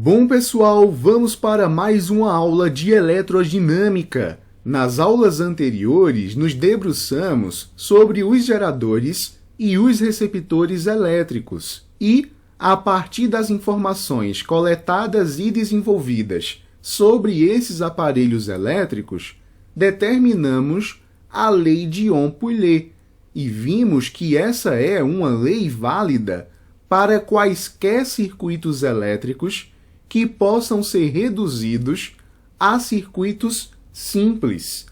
Bom, pessoal, vamos para mais uma aula de eletrodinâmica. Nas aulas anteriores, nos debruçamos sobre os geradores e os receptores elétricos e, a partir das informações coletadas e desenvolvidas sobre esses aparelhos elétricos, determinamos a lei de Ohm-Pouillet e vimos que essa é uma lei válida para quaisquer circuitos elétricos que possam ser reduzidos a circuitos simples.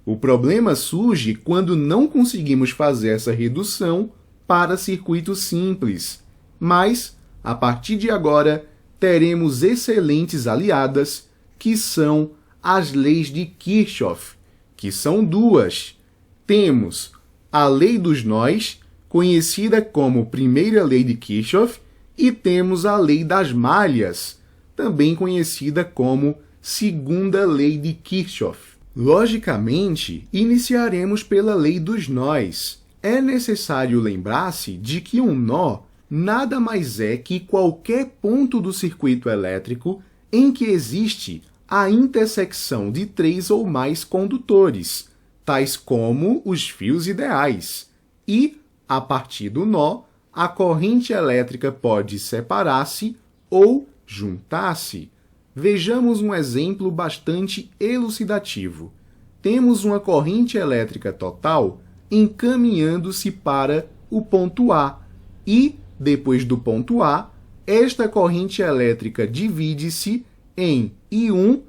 O problema surge quando não conseguimos fazer essa redução para circuitos simples, mas, a partir de agora, teremos excelentes aliadas, que são as leis de Kirchhoff, que são duas. Temos a lei dos nós, conhecida como primeira lei de Kirchhoff, e temos a lei das malhas, também conhecida como segunda lei de Kirchhoff. Logicamente, iniciaremos pela lei dos nós. É necessário lembrar-se de que um nó nada mais é que qualquer ponto do circuito elétrico em que existe a intersecção de três ou mais condutores, tais como os fios ideais. E, a partir do nó, a corrente elétrica pode separar-se ou juntar-se. Vejamos um exemplo bastante elucidativo. Temos uma corrente elétrica total encaminhando-se para o ponto A e, depois do ponto A, esta corrente elétrica divide-se em I1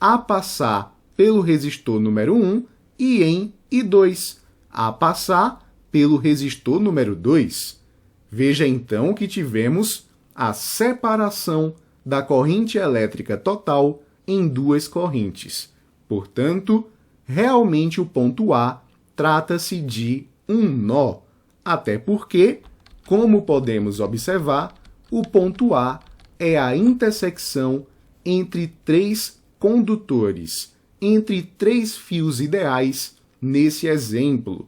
a passar pelo resistor número 1 e em I2 a passar pelo resistor número 2. Veja então que tivemos a separação da corrente elétrica total em duas correntes. Portanto, realmente o ponto A trata-se de um nó, até porque, como podemos observar, o ponto A é a intersecção entre três condutores, entre três fios ideais nesse exemplo.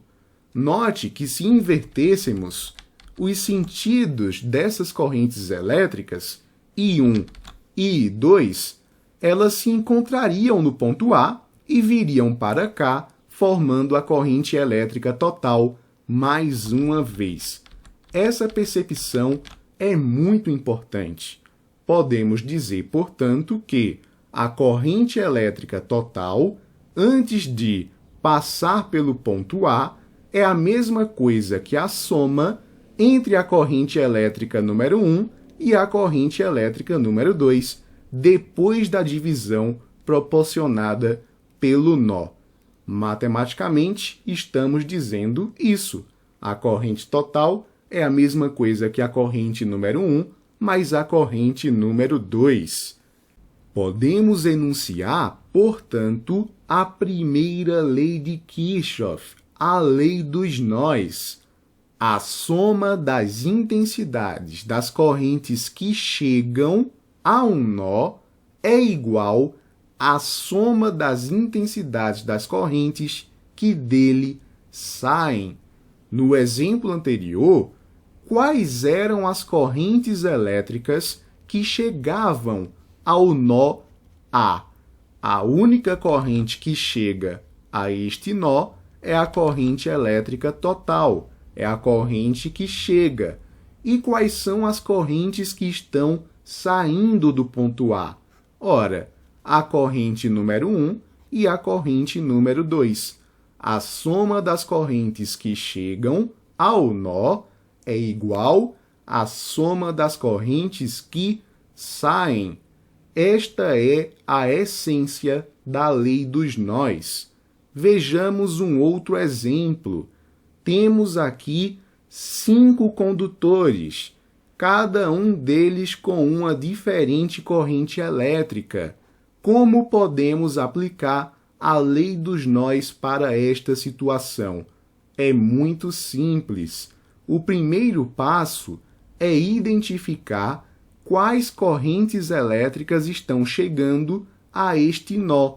Note que se invertêssemos os sentidos dessas correntes elétricas, I1 e I2, elas se encontrariam no ponto A e viriam para cá, formando a corrente elétrica total mais uma vez. Essa percepção é muito importante. Podemos dizer, portanto, que a corrente elétrica total, antes de passar pelo ponto A, é a mesma coisa que a soma entre a corrente elétrica número 1 e a corrente elétrica número 2, depois da divisão proporcionada pelo nó. Matematicamente, estamos dizendo isso. A corrente total é a mesma coisa que a corrente número 1 mais a corrente número 2. Podemos enunciar, portanto, a primeira lei de Kirchhoff, a lei dos nós. A soma das intensidades das correntes que chegam a um nó é igual à soma das intensidades das correntes que dele saem. No exemplo anterior, quais eram as correntes elétricas que chegavam ao nó A? A única corrente que chega a este nó é a corrente elétrica total. É a corrente que chega. E quais são as correntes que estão saindo do ponto A? Ora, a corrente número 1 e a corrente número 2. A soma das correntes que chegam ao nó é igual à soma das correntes que saem. Esta é a essência da lei dos nós. Vejamos um outro exemplo. Temos aqui 5 condutores, cada um deles com uma diferente corrente elétrica. Como podemos aplicar a lei dos nós para esta situação? É muito simples. O primeiro passo é identificar quais correntes elétricas estão chegando a este nó.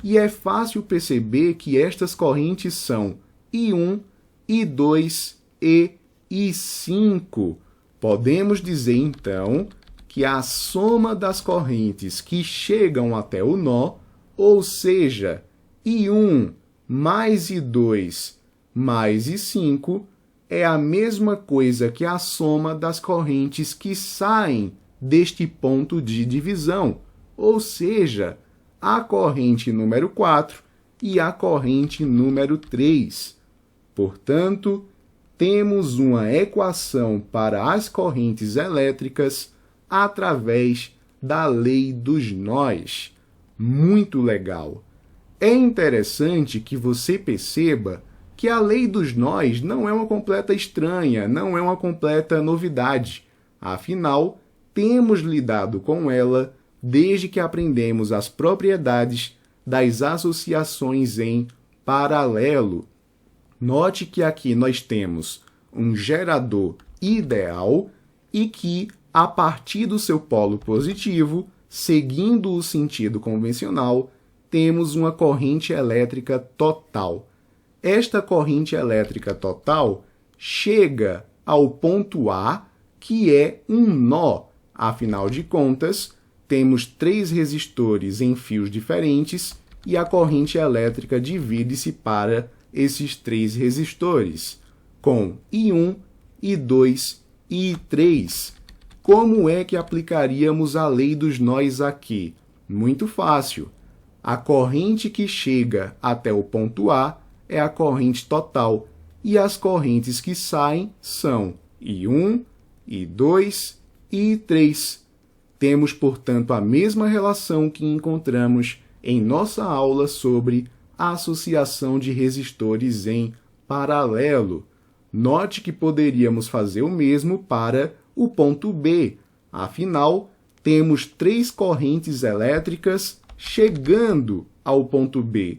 E é fácil perceber que estas correntes são I1, I2 e I5. Podemos dizer, então, que a soma das correntes que chegam até o nó, ou seja, I1 mais I2 mais I5, é a mesma coisa que a soma das correntes que saem deste ponto de divisão, ou seja, a corrente número 4 e a corrente número 3. Portanto, temos uma equação para as correntes elétricas através da lei dos nós. Muito legal! É interessante que você perceba que a lei dos nós não é uma completa estranha, não é uma completa novidade. Afinal, temos lidado com ela desde que aprendemos as propriedades das associações em paralelo. Note que aqui nós temos um gerador ideal e que, a partir do seu polo positivo, seguindo o sentido convencional, temos uma corrente elétrica total. Esta corrente elétrica total chega ao ponto A, que é um nó. Afinal de contas, temos 3 resistores em fios diferentes e a corrente elétrica divide-se para esses 3 resistores, com I1, I2 e I3. Como é que aplicaríamos a lei dos nós aqui? Muito fácil. A corrente que chega até o ponto A é a corrente total, e as correntes que saem são I1, I2 e I3. Temos, portanto, a mesma relação que encontramos em nossa aula sobre a associação de resistores em paralelo. Note que poderíamos fazer o mesmo para o ponto B. Afinal, temos 3 correntes elétricas chegando ao ponto B.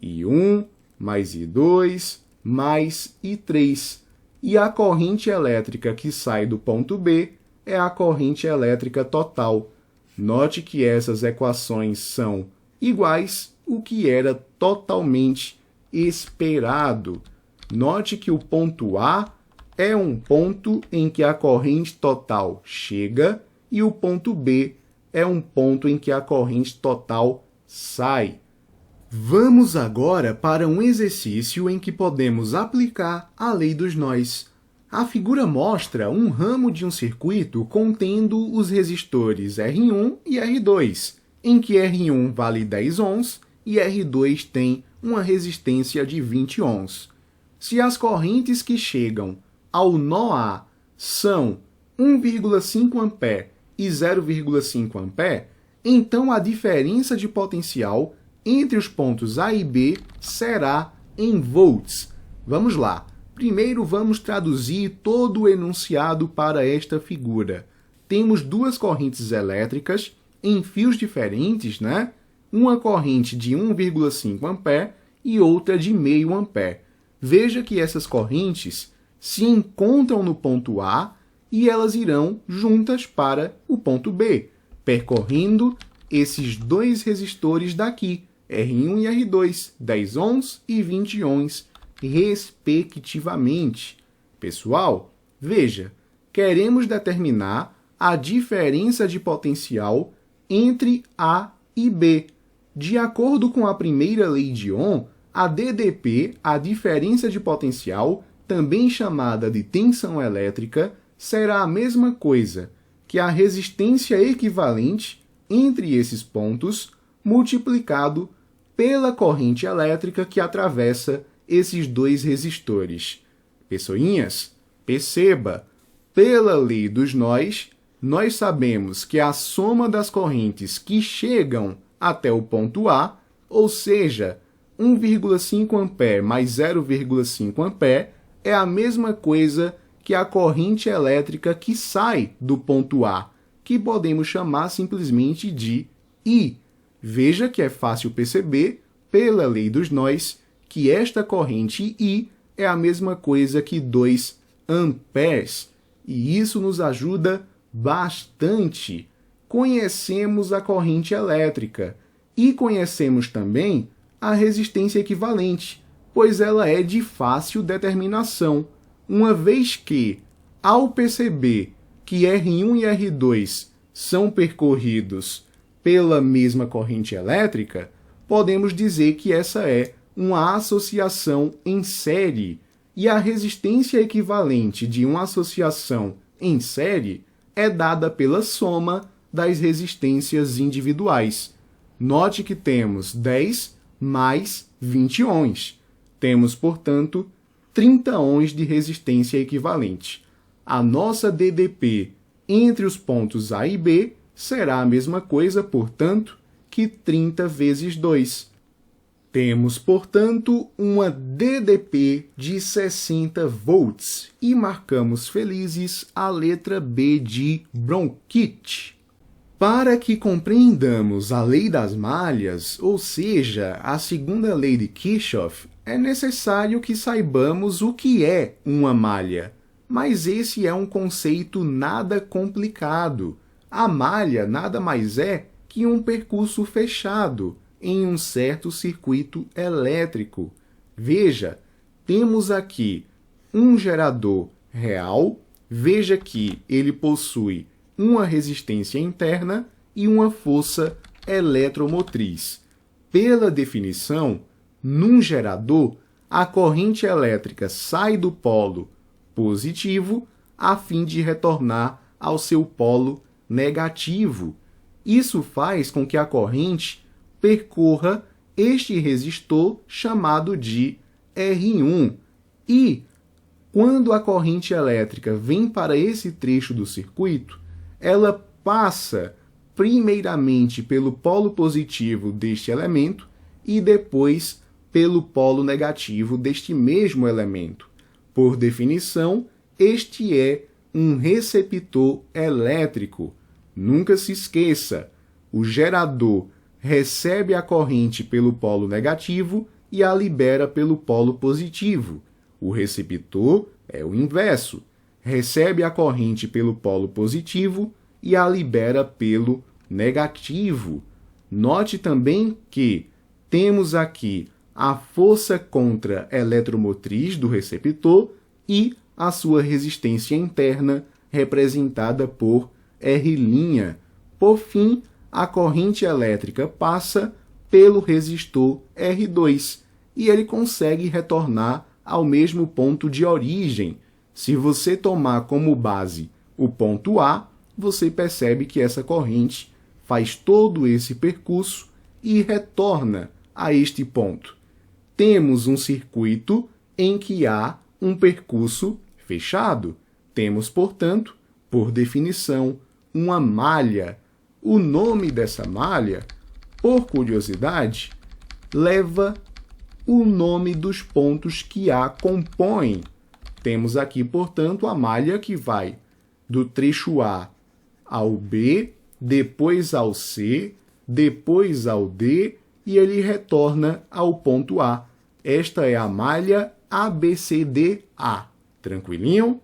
I1 mais I2 mais I3. E a corrente elétrica que sai do ponto B é a corrente elétrica total. Note que essas equações são iguais, o que era totalmente esperado. Note que o ponto A é um ponto em que a corrente total chega e o ponto B é um ponto em que a corrente total sai. Vamos agora para um exercício em que podemos aplicar a lei dos nós. A figura mostra um ramo de um circuito contendo os resistores R1 e R2, em que R1 vale 10 ohms e R2 tem uma resistência de 20 ohms. Se as correntes que chegam ao nó A são 1,5 A e 0,5 A, então a diferença de potencial entre os pontos A e B será em volts. Vamos lá. Primeiro vamos traduzir todo o enunciado para esta figura. Temos 2 correntes elétricas em fios diferentes, né? Uma corrente de 1,5 A e outra de 0,5 A. Veja que essas correntes se encontram no ponto A e elas irão juntas para o ponto B, percorrendo esses 2 resistores daqui, R1 e R2, 10 ohms e 20 ohms, respectivamente. Pessoal, veja, queremos determinar a diferença de potencial entre A e B. De acordo com a primeira lei de Ohm, a DDP, a diferença de potencial, também chamada de tensão elétrica, será a mesma coisa que a resistência equivalente entre esses pontos multiplicado pela corrente elétrica que atravessa esses 2 resistores. Pessoinhas, perceba, pela lei dos nós, nós sabemos que a soma das correntes que chegam até o ponto A, ou seja, 1,5 A mais 0,5 A, é a mesma coisa que a corrente elétrica que sai do ponto A, que podemos chamar simplesmente de I. Veja que é fácil perceber, pela lei dos nós, que esta corrente I é a mesma coisa que 2 amperes. E isso nos ajuda bastante. Conhecemos a corrente elétrica e conhecemos também a resistência equivalente, pois ela é de fácil determinação, uma vez que, ao perceber que R1 e R2 são percorridos pela mesma corrente elétrica, podemos dizer que essa é uma associação em série, e a resistência equivalente de uma associação em série é dada pela soma das resistências individuais. Note que temos 10 mais 20 ohms. Temos, portanto, 30 ohms de resistência equivalente. A nossa DDP entre os pontos A e B será a mesma coisa, portanto, que 30 vezes 2. Temos, portanto, uma DDP de 60 volts e marcamos felizes a letra B de bronquite. Para que compreendamos a lei das malhas, ou seja, a segunda lei de Kirchhoff, é necessário que saibamos o que é uma malha. Mas esse é um conceito nada complicado. A malha nada mais é que um percurso fechado em um certo circuito elétrico. Veja, temos aqui um gerador real. Veja que ele possui uma resistência interna e uma força eletromotriz. Pela definição, num gerador, a corrente elétrica sai do polo positivo a fim de retornar ao seu polo negativo. Isso faz com que a corrente percorra este resistor chamado de R1. E, quando a corrente elétrica vem para esse trecho do circuito, ela passa primeiramente pelo polo positivo deste elemento e depois pelo polo negativo deste mesmo elemento. Por definição, este é um receptor elétrico. Nunca se esqueça, o gerador recebe a corrente pelo polo negativo e a libera pelo polo positivo. O receptor é o inverso. Recebe a corrente pelo polo positivo e a libera pelo negativo. Note também que temos aqui a força contra-eletromotriz do receptor e a sua resistência interna, representada por R'. Por fim, a corrente elétrica passa pelo resistor R2 e ele consegue retornar ao mesmo ponto de origem. Se você tomar como base o ponto A, você percebe que essa corrente faz todo esse percurso e retorna a este ponto. Temos um circuito em que há um percurso fechado. Temos, portanto, por definição, uma malha. O nome dessa malha, por curiosidade, leva o nome dos pontos que a compõem. Temos aqui, portanto, a malha que vai do trecho A ao B, depois ao C, depois ao D, e ele retorna ao ponto A. Esta é a malha ABCDA. Tranquilinho?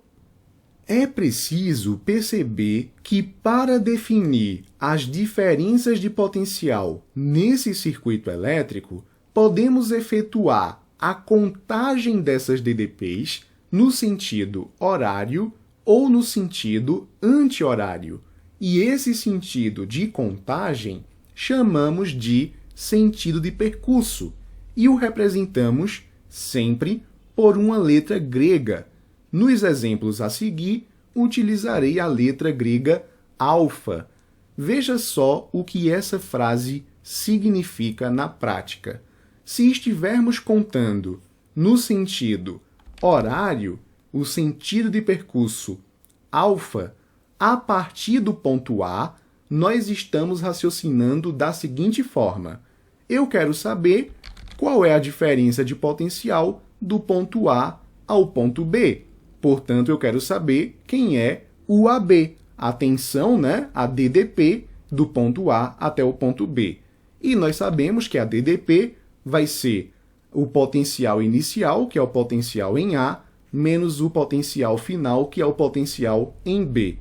É preciso perceber que, para definir as diferenças de potencial nesse circuito elétrico, podemos efetuar a contagem dessas DDPs no sentido horário ou no sentido anti-horário. E esse sentido de contagem chamamos de sentido de percurso e o representamos sempre por uma letra grega. Nos exemplos a seguir, utilizarei a letra grega alfa. Veja só o que essa frase significa na prática. Se estivermos contando no sentido horário, o sentido de percurso alfa, a partir do ponto A, nós estamos raciocinando da seguinte forma. Eu quero saber qual é a diferença de potencial do ponto A ao ponto B. Portanto, eu quero saber quem é o AB, a tensão, a DDP, do ponto A até o ponto B. E nós sabemos que a DDP vai ser o potencial inicial, que é o potencial em A, menos o potencial final, que é o potencial em B.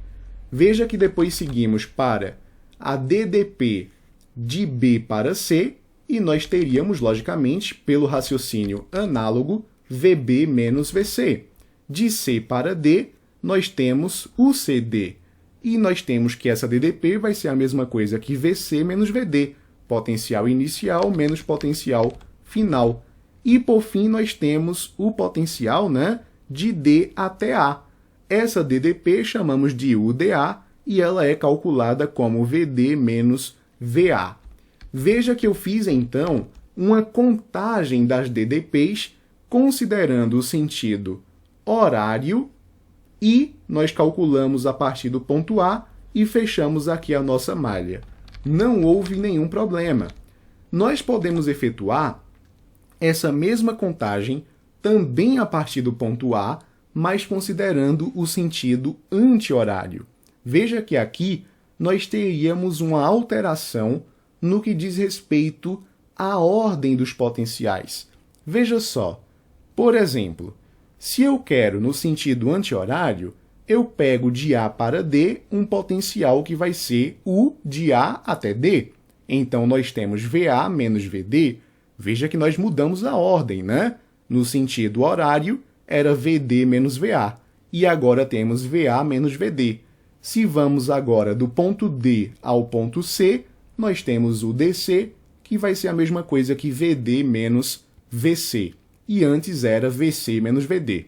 Veja que depois seguimos para a DDP de B para C, e nós teríamos, logicamente, pelo raciocínio análogo, VB menos VC. De C para D, nós temos o CD. E nós temos que essa DDP vai ser a mesma coisa que VC menos VD, potencial inicial menos potencial final. E, por fim, nós temos o potencial, né, de D até A. Essa DDP chamamos de UDA e ela é calculada como VD menos VA. Veja que eu fiz, então, uma contagem das DDPs considerando o sentido horário e nós calculamos a partir do ponto A e fechamos aqui a nossa malha. Não houve nenhum problema. Nós podemos efetuar essa mesma contagem também a partir do ponto A, mas considerando o sentido anti-horário. Veja que aqui nós teríamos uma alteração no que diz respeito à ordem dos potenciais. Veja só, por exemplo, se eu quero no sentido anti-horário, eu pego de A para D um potencial que vai ser U de A até D. Então, nós temos VA menos VD. Veja que nós mudamos a ordem, né? No sentido horário, era VD menos VA. E agora temos VA menos VD. Se vamos agora do ponto D ao ponto C, nós temos o DC, que vai ser a mesma coisa que VD menos VC. E antes era VC menos VD.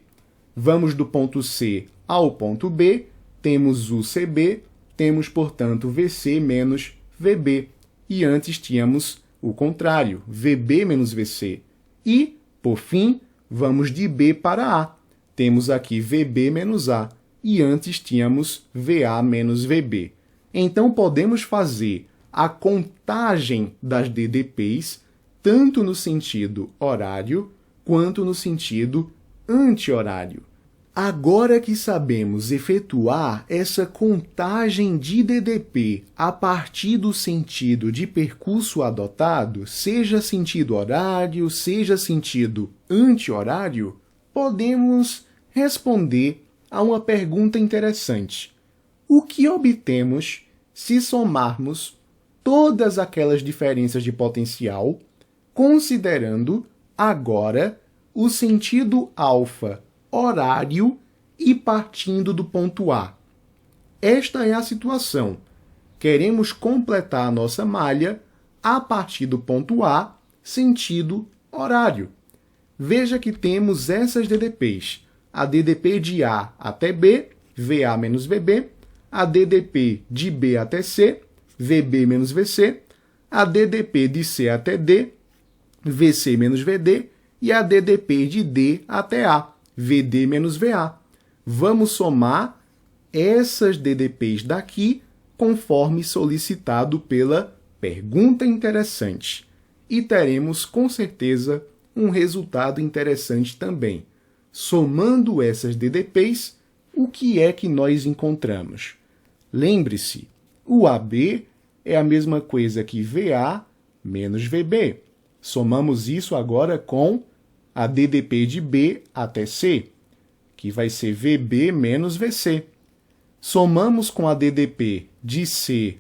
Vamos do ponto C ao ponto B, temos o CB, temos, portanto, VC menos VB. E antes tínhamos o contrário, VB menos VC. E, por fim, vamos de B para A. Temos aqui VB menos A. E antes tínhamos VA menos VB. Então, podemos fazer a contagem das DDPs tanto no sentido horário quanto no sentido anti-horário. Agora que sabemos efetuar essa contagem de DDP a partir do sentido de percurso adotado, seja sentido horário, seja sentido anti-horário, podemos responder a uma pergunta interessante. O que obtemos se somarmos todas aquelas diferenças de potencial, considerando agora o sentido alfa horário e partindo do ponto A? Esta é a situação. Queremos completar a nossa malha a partir do ponto A, sentido horário. Veja que temos essas DDPs. A DDP de A até B, VA menos VB. A DDP de B até C, VB menos VC. A DDP de C até D, VC menos VD. E a DDP de D até A, VD menos VA. Vamos somar essas DDPs daqui conforme solicitado pela pergunta interessante. E teremos, com certeza, um resultado interessante também. Somando essas DDPs, o que é que nós encontramos? Lembre-se, o AB é a mesma coisa que VA menos VB. Somamos isso agora com a DDP de B até C, que vai ser VB menos VC. Somamos com a DDP de C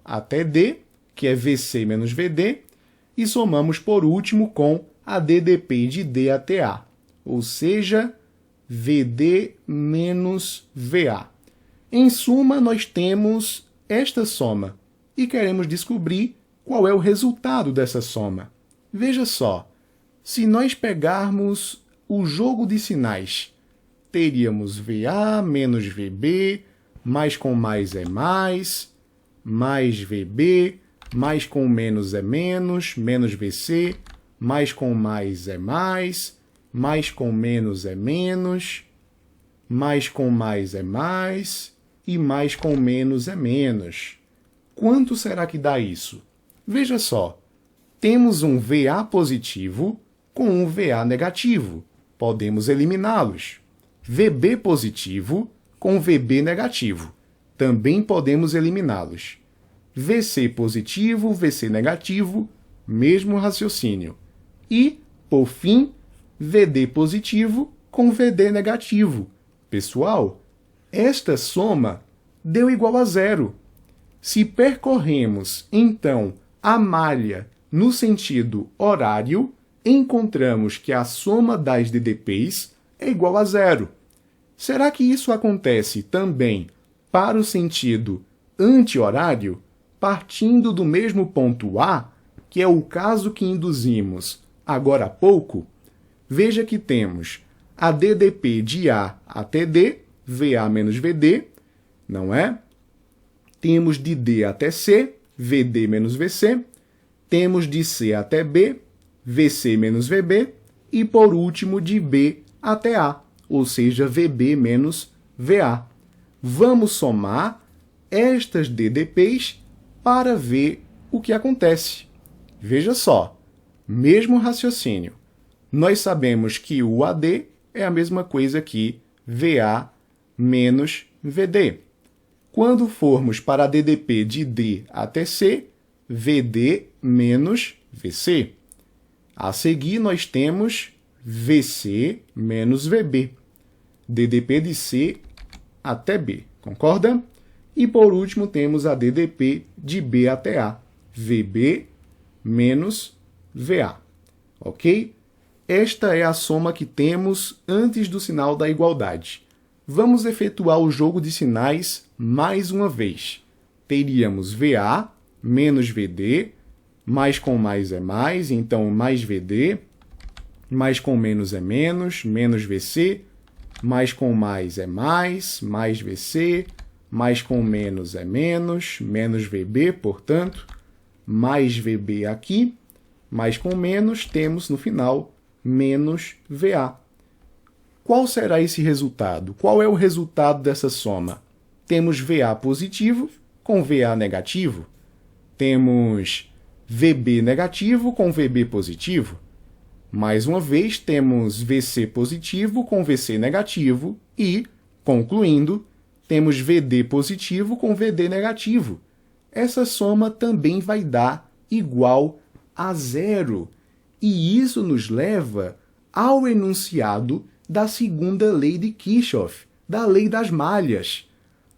até D, que é VC menos VD, e somamos por último com a DDP de D até A, ou seja, VD menos VA. Em suma, nós temos esta soma e queremos descobrir qual é o resultado dessa soma. Veja só, se nós pegarmos o jogo de sinais, teríamos VA menos VB, mais com mais é mais VB, mais com menos é menos VC, mais com mais é mais com menos é menos, mais com mais é mais e mais com menos é menos. Quanto será que dá isso? Veja só, temos um VA positivo com um VA negativo. Podemos eliminá-los. VB positivo com VB negativo. Também podemos eliminá-los. VC positivo, VC negativo, mesmo raciocínio. E, por fim, VD positivo com VD negativo. Pessoal, esta soma deu igual a zero. Se percorremos, então, a malha no sentido horário, encontramos que a soma das DDPs é igual a zero. Será que isso acontece também para o sentido anti-horário, partindo do mesmo ponto A, que é o caso que induzimos agora há pouco, veja que temos a DDP de A até D, VA menos VD, não é? Temos de D até C, VD menos VC. Temos de C até B, VC menos VB. E, por último, de B até A, ou seja, VB menos VA. Vamos somar estas DDPs para ver o que acontece. Veja só, mesmo raciocínio. Nós sabemos que o AD é a mesma coisa que VA menos VD. Quando formos para a DDP de D até C, VD menos VC. A seguir, nós temos VC menos VB. DDP de C até B, concorda? E, por último, temos a DDP de B até A, VB menos VA. Ok? Esta é a soma que temos antes do sinal da igualdade. Vamos efetuar o jogo de sinais mais uma vez. Teríamos VA menos VD, mais com mais é mais, então mais VD, mais com menos é menos, menos VC, mais com mais é mais VC, mais com menos é menos, menos VB, portanto, mais VB aqui, mais com menos, temos no final menos VA. Qual será esse resultado? Qual é o resultado dessa soma? Temos VA positivo com VA negativo. Temos VB negativo com VB positivo. Mais uma vez, temos VC positivo com VC negativo e, concluindo, temos VD positivo com VD negativo. Essa soma também vai dar igual a zero. E isso nos leva ao enunciado da segunda lei de Kirchhoff, da lei das malhas.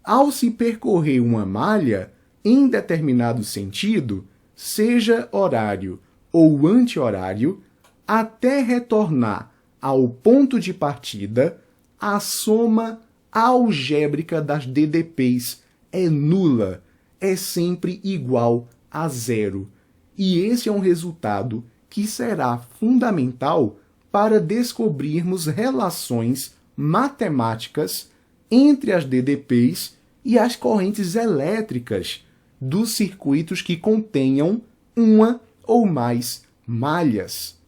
Ao se percorrer uma malha em determinado sentido, seja horário ou anti-horário, até retornar ao ponto de partida, a soma algébrica das DDPs é nula, é sempre igual a zero. E esse é um resultado que será fundamental para descobrirmos relações matemáticas entre as DDPs e as correntes elétricas dos circuitos que contenham uma ou mais malhas.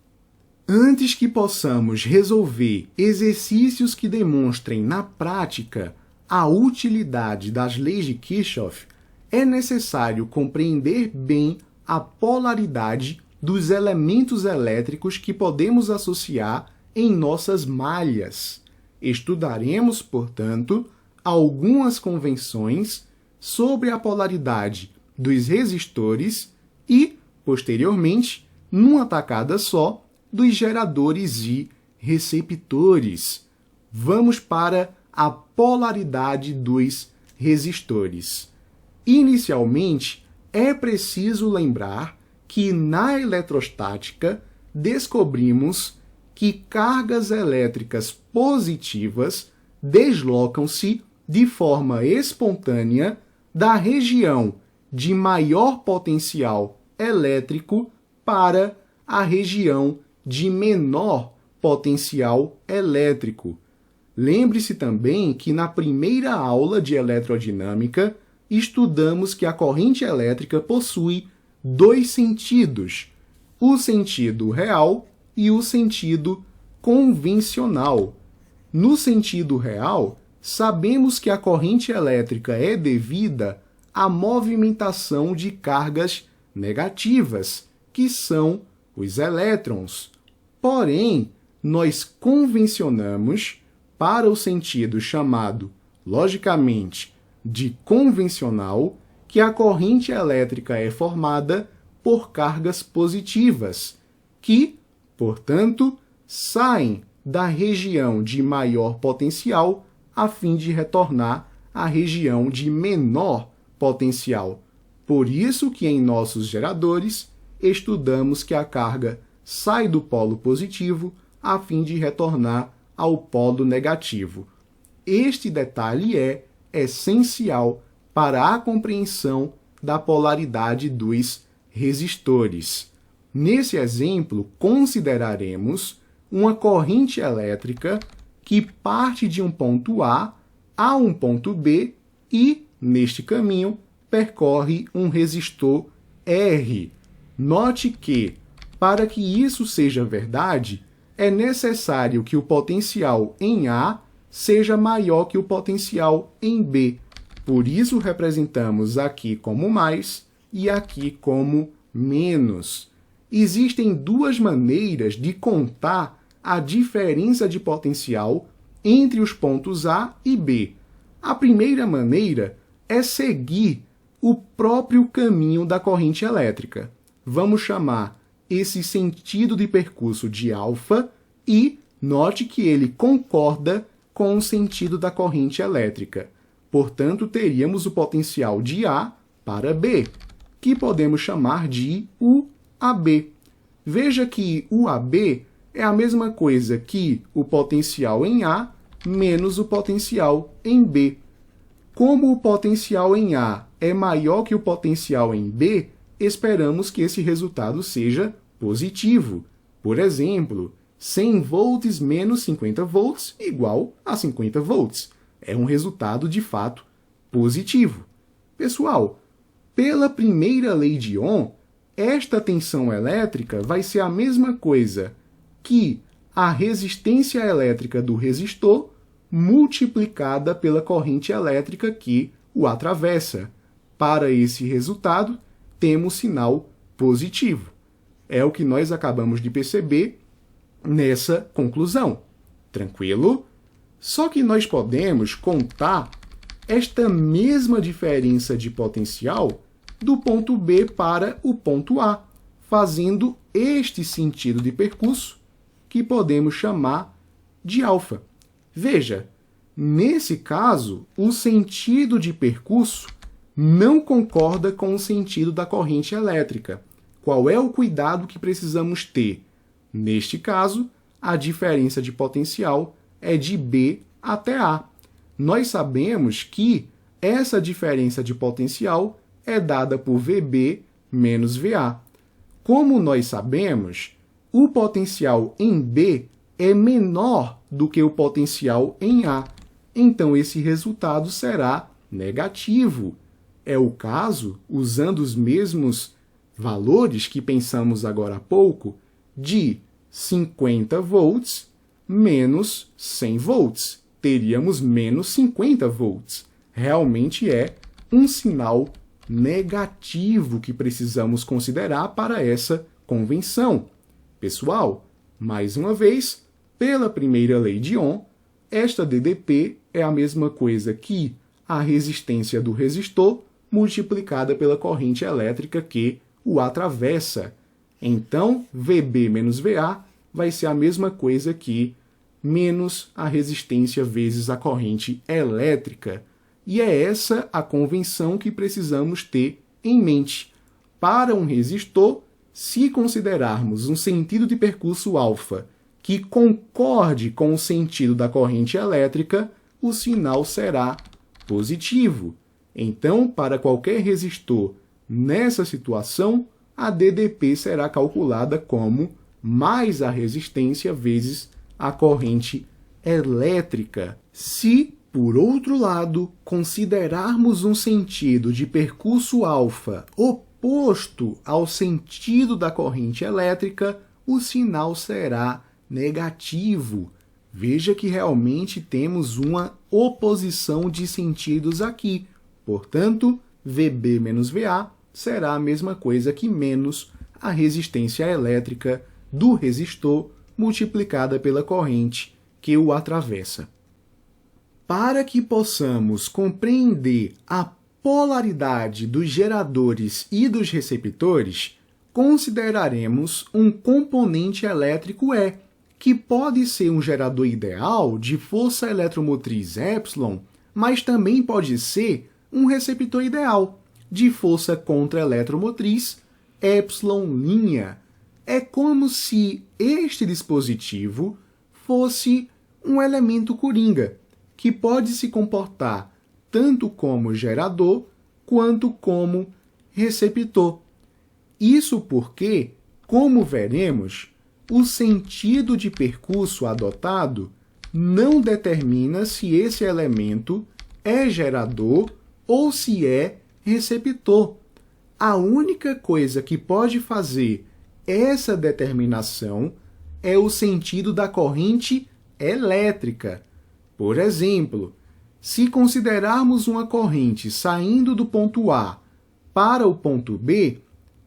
Antes que possamos resolver exercícios que demonstrem na prática a utilidade das leis de Kirchhoff, é necessário compreender bem a polaridade dos elementos elétricos que podemos associar em nossas malhas. Estudaremos, portanto, algumas convenções sobre a polaridade dos resistores e, posteriormente, numa tacada só, dos geradores e receptores. Vamos para a polaridade dos resistores. Inicialmente, é preciso lembrar que na eletrostática descobrimos que cargas elétricas positivas deslocam-se de forma espontânea da região de maior potencial elétrico para a região de menor potencial elétrico. Lembre-se também que na primeira aula de eletrodinâmica estudamos que a corrente elétrica possui dois sentidos, o sentido real e o sentido convencional. No sentido real, sabemos que a corrente elétrica é devida à movimentação de cargas negativas, que são os elétrons. Porém, nós convencionamos para o sentido chamado, logicamente, de convencional, que a corrente elétrica é formada por cargas positivas, que, portanto, saem da região de maior potencial a fim de retornar à região de menor potencial. Por isso que em nossos geradores estudamos que a carga sai do polo positivo a fim de retornar ao polo negativo. Este detalhe é essencial para a compreensão da polaridade dos resistores. Nesse exemplo, consideraremos uma corrente elétrica que parte de um ponto A a um ponto B e, neste caminho, percorre um resistor R. Note que, para que isso seja verdade, é necessário que o potencial em A seja maior que o potencial em B. Por isso, representamos aqui como mais e aqui como menos. Existem duas maneiras de contar a diferença de potencial entre os pontos A e B. A primeira maneira é seguir o próprio caminho da corrente elétrica. Vamos chamar esse sentido de percurso de alfa e note que ele concorda com o sentido da corrente elétrica. Portanto, teríamos o potencial de A para B, que podemos chamar de UAB. Veja que UAB é a mesma coisa que o potencial em A menos o potencial em B. Como o potencial em A é maior que o potencial em B, esperamos que esse resultado seja positivo. Por exemplo, 100 volts menos 50 volts igual a 50 volts. É um resultado, de fato, positivo. Pessoal, pela primeira lei de Ohm, esta tensão elétrica vai ser a mesma coisa que a resistência elétrica do resistor multiplicada pela corrente elétrica que o atravessa. Para esse resultado, temos sinal positivo. É o que nós acabamos de perceber nessa conclusão. Tranquilo? Só que nós podemos contar esta mesma diferença de potencial do ponto B para o ponto A, fazendo este sentido de percurso que podemos chamar de alfa. Veja, nesse caso, o sentido de percurso não concorda com o sentido da corrente elétrica. Qual é o cuidado que precisamos ter? Neste caso, a diferença de potencial é de B até A. Nós sabemos que essa diferença de potencial é dada por VB menos VA. Como nós sabemos, o potencial em B é menor do que o potencial em A. Então, esse resultado será negativo. É o caso, usando os mesmos valores que pensamos agora há pouco, de 50 volts menos 100 volts. Teríamos menos 50 volts. Realmente é um sinal negativo que precisamos considerar para essa convenção. Pessoal, mais uma vez, pela primeira lei de Ohm, esta DDP é a mesma coisa que a resistência do resistor multiplicada pela corrente elétrica que o atravessa. Então, VB menos VA vai ser a mesma coisa que menos a resistência vezes a corrente elétrica. E é essa a convenção que precisamos ter em mente. Para um resistor, se considerarmos um sentido de percurso alfa que concorde com o sentido da corrente elétrica, o sinal será positivo. Então, para qualquer resistor nessa situação, a DDP será calculada como mais a resistência vezes a corrente elétrica. Se, por outro lado, considerarmos um sentido de percurso alfa oposto ao sentido da corrente elétrica, o sinal será negativo. Veja que realmente temos uma oposição de sentidos aqui. Portanto, VB menos VA será a mesma coisa que menos a resistência elétrica do resistor multiplicada pela corrente que o atravessa. Para que possamos compreender a polaridade dos geradores e dos receptores, consideraremos um componente elétrico E, que pode ser um gerador ideal de força eletromotriz ε, mas também pode ser um receptor ideal de força contra-eletromotriz ε'. É como se este dispositivo fosse um elemento coringa, que pode se comportar tanto como gerador quanto como receptor. Isso porque, como veremos, o sentido de percurso adotado não determina se esse elemento é gerador ou se é receptor. A única coisa que pode fazer essa determinação é o sentido da corrente elétrica. Por exemplo, se considerarmos uma corrente saindo do ponto A para o ponto B,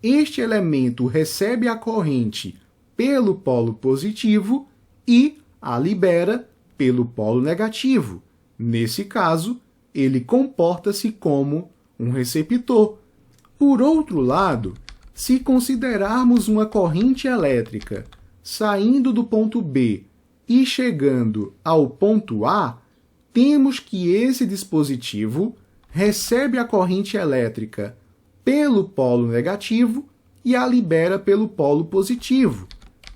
este elemento recebe a corrente pelo polo positivo e a libera pelo polo negativo. Nesse caso, ele comporta-se como um receptor. Por outro lado, se considerarmos uma corrente elétrica saindo do ponto B e chegando ao ponto A, temos que esse dispositivo recebe a corrente elétrica pelo polo negativo e a libera pelo polo positivo.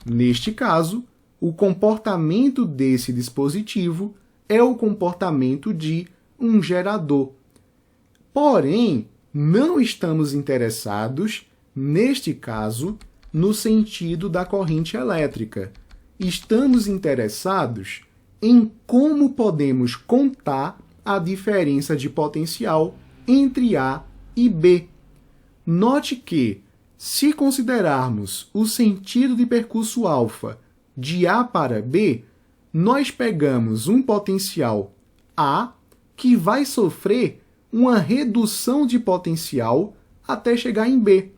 Neste caso, o comportamento desse dispositivo é o comportamento de um gerador. Porém, não estamos interessados, neste caso, no sentido da corrente elétrica. Estamos interessados em como podemos contar a diferença de potencial entre A e B. Note que, se considerarmos o sentido de percurso alfa de A para B, nós pegamos um potencial A que vai sofrer uma redução de potencial até chegar em B.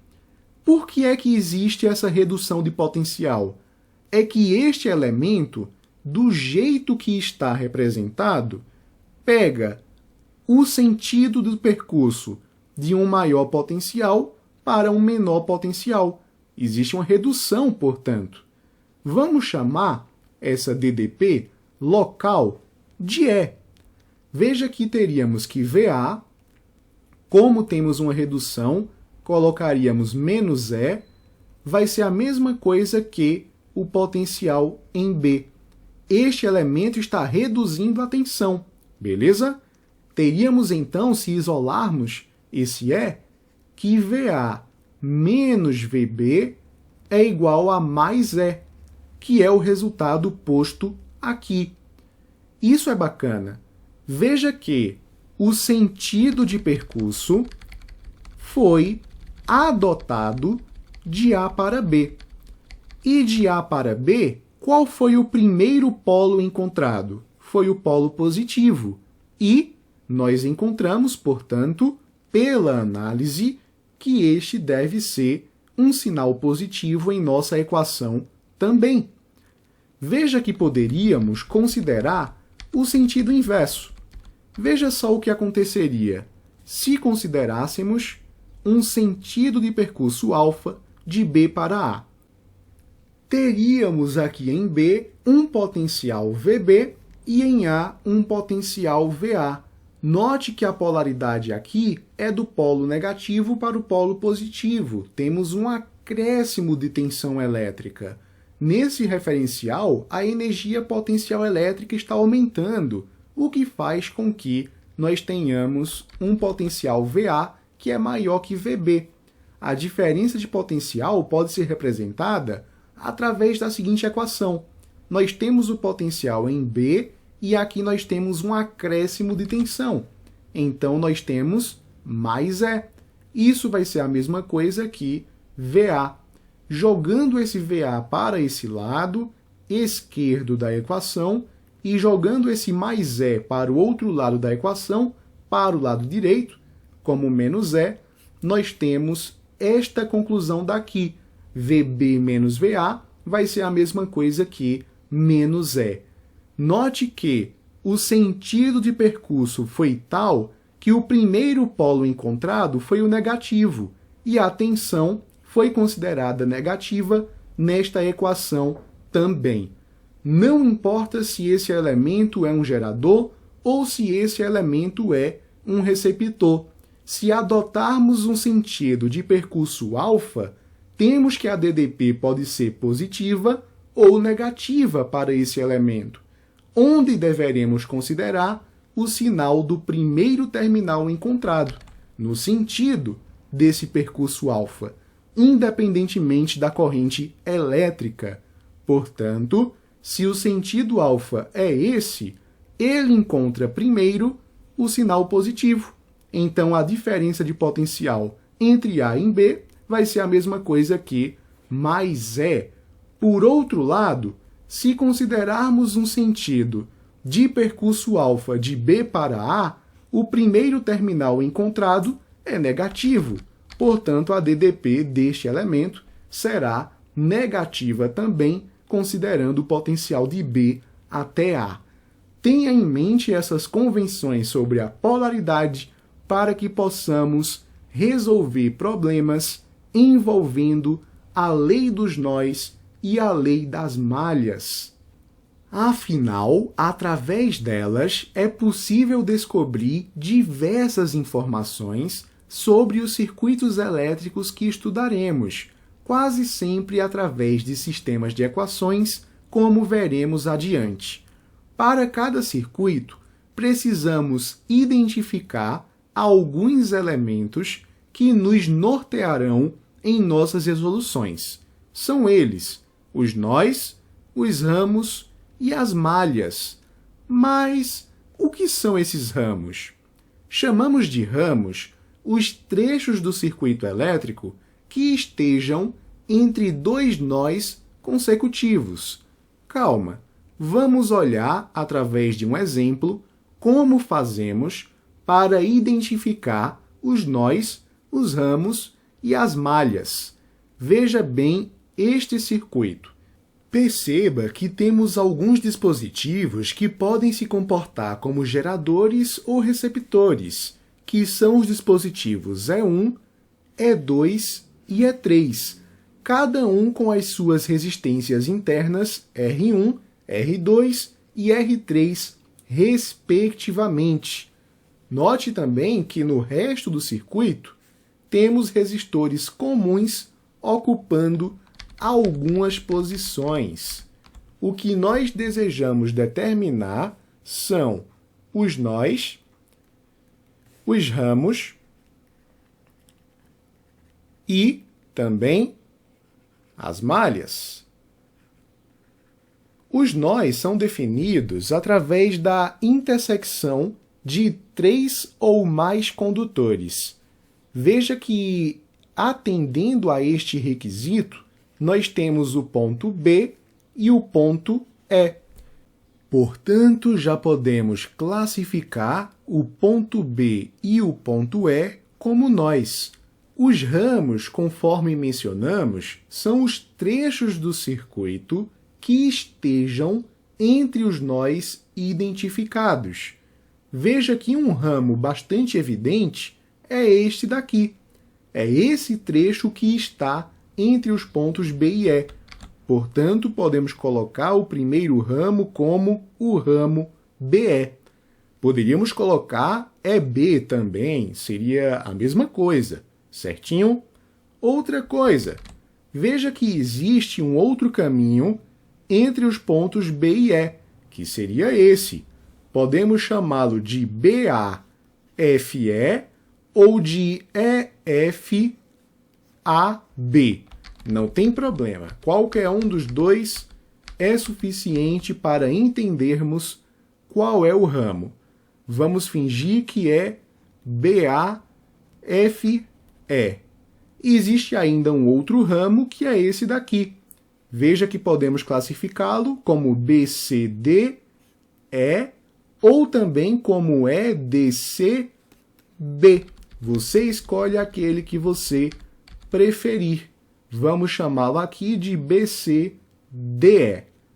Por que é que existe essa redução de potencial? É que este elemento, do jeito que está representado, pega o sentido do percurso de um maior potencial para um menor potencial. Existe uma redução, portanto. Vamos chamar essa DDP local de E. Veja que teríamos que VA, como temos uma redução, colocaríamos menos E, vai ser a mesma coisa que o potencial em B. Este elemento está reduzindo a tensão, beleza? Teríamos então, se isolarmos esse E, que VA menos VB é igual a mais E, que é o resultado posto aqui. Isso é bacana. Veja que o sentido de percurso foi adotado de A para B. E de A para B, qual foi o primeiro polo encontrado? Foi o polo positivo. E nós encontramos, portanto, pela análise, que este deve ser um sinal positivo em nossa equação também. Veja que poderíamos considerar o sentido inverso. Veja só o que aconteceria se considerássemos um sentido de percurso alfa de B para A. Teríamos aqui em B um potencial VB e em A um potencial VA. Note que a polaridade aqui é do polo negativo para o polo positivo. Temos um acréscimo de tensão elétrica. Nesse referencial, a energia potencial elétrica está aumentando, o que faz com que nós tenhamos um potencial VA que é maior que VB. A diferença de potencial pode ser representada através da seguinte equação. Nós temos o potencial em B e aqui nós temos um acréscimo de tensão. Então, nós temos mais E. Isso vai ser a mesma coisa que VA. Jogando esse VA para esse lado esquerdo da equação e jogando esse mais E para o outro lado da equação, para o lado direito, como menos E, nós temos esta conclusão daqui. VB menos VA vai ser a mesma coisa que menos E. Note que o sentido de percurso foi tal que o primeiro polo encontrado foi o negativo e a tensão foi considerada negativa nesta equação também. Não importa se esse elemento é um gerador ou se esse elemento é um receptor. Se adotarmos um sentido de percurso alfa, temos que a DDP pode ser positiva ou negativa para esse elemento, onde deveremos considerar o sinal do primeiro terminal encontrado, no sentido desse percurso alfa, independentemente da corrente elétrica. Portanto, se o sentido alfa é esse, ele encontra primeiro o sinal positivo. Então, a diferença de potencial entre A e B vai ser a mesma coisa que mais E. Por outro lado, se considerarmos um sentido de percurso alfa de B para A, o primeiro terminal encontrado é negativo. Portanto, a DDP deste elemento será negativa também, considerando o potencial de B até A. Tenha em mente essas convenções sobre a polaridade para que possamos resolver problemas envolvendo a lei dos nós e a lei das malhas. Afinal, através delas, é possível descobrir diversas informações sobre os circuitos elétricos que estudaremos, quase sempre através de sistemas de equações, como veremos adiante. Para cada circuito, precisamos identificar alguns elementos que nos nortearão em nossas resoluções. São eles os nós, os ramos e as malhas. Mas o que são esses ramos? Chamamos de ramos os trechos do circuito elétrico que estejam entre dois nós consecutivos. Calma, vamos olhar através de um exemplo como fazemos para identificar os nós, os ramos e as malhas. Veja bem este circuito. Perceba que temos alguns dispositivos que podem se comportar como geradores ou receptores, que são os dispositivos E1, E2 e E3, cada um com as suas resistências internas R1, R2 e R3, respectivamente. Note também que no resto do circuito temos resistores comuns ocupando algumas posições. O que nós desejamos determinar são os nós, os ramos e também as malhas. Os nós são definidos através da intersecção de 3 ou mais condutores. Veja que, atendendo a este requisito, nós temos o ponto B e o ponto E. Portanto, já podemos classificar o ponto B e o ponto E como nós. Os ramos, conforme mencionamos, são os trechos do circuito que estejam entre os nós identificados. Veja que um ramo bastante evidente é este daqui. É esse trecho que está entre os pontos B e E. Portanto, podemos colocar o primeiro ramo como o ramo BE. Poderíamos colocar EB também, seria a mesma coisa, certinho? Outra coisa, veja que existe um outro caminho entre os pontos B e E, que seria esse. Podemos chamá-lo de BAFE ou de EFAB. Não tem problema, qualquer um dos dois é suficiente para entendermos qual é o ramo. Vamos fingir que é BAFE. Existe ainda um outro ramo que é esse daqui. Veja que podemos classificá-lo como BCDE ou também como EDCB. Você escolhe aquele que você preferir. Vamos chamá-lo aqui de BCDE,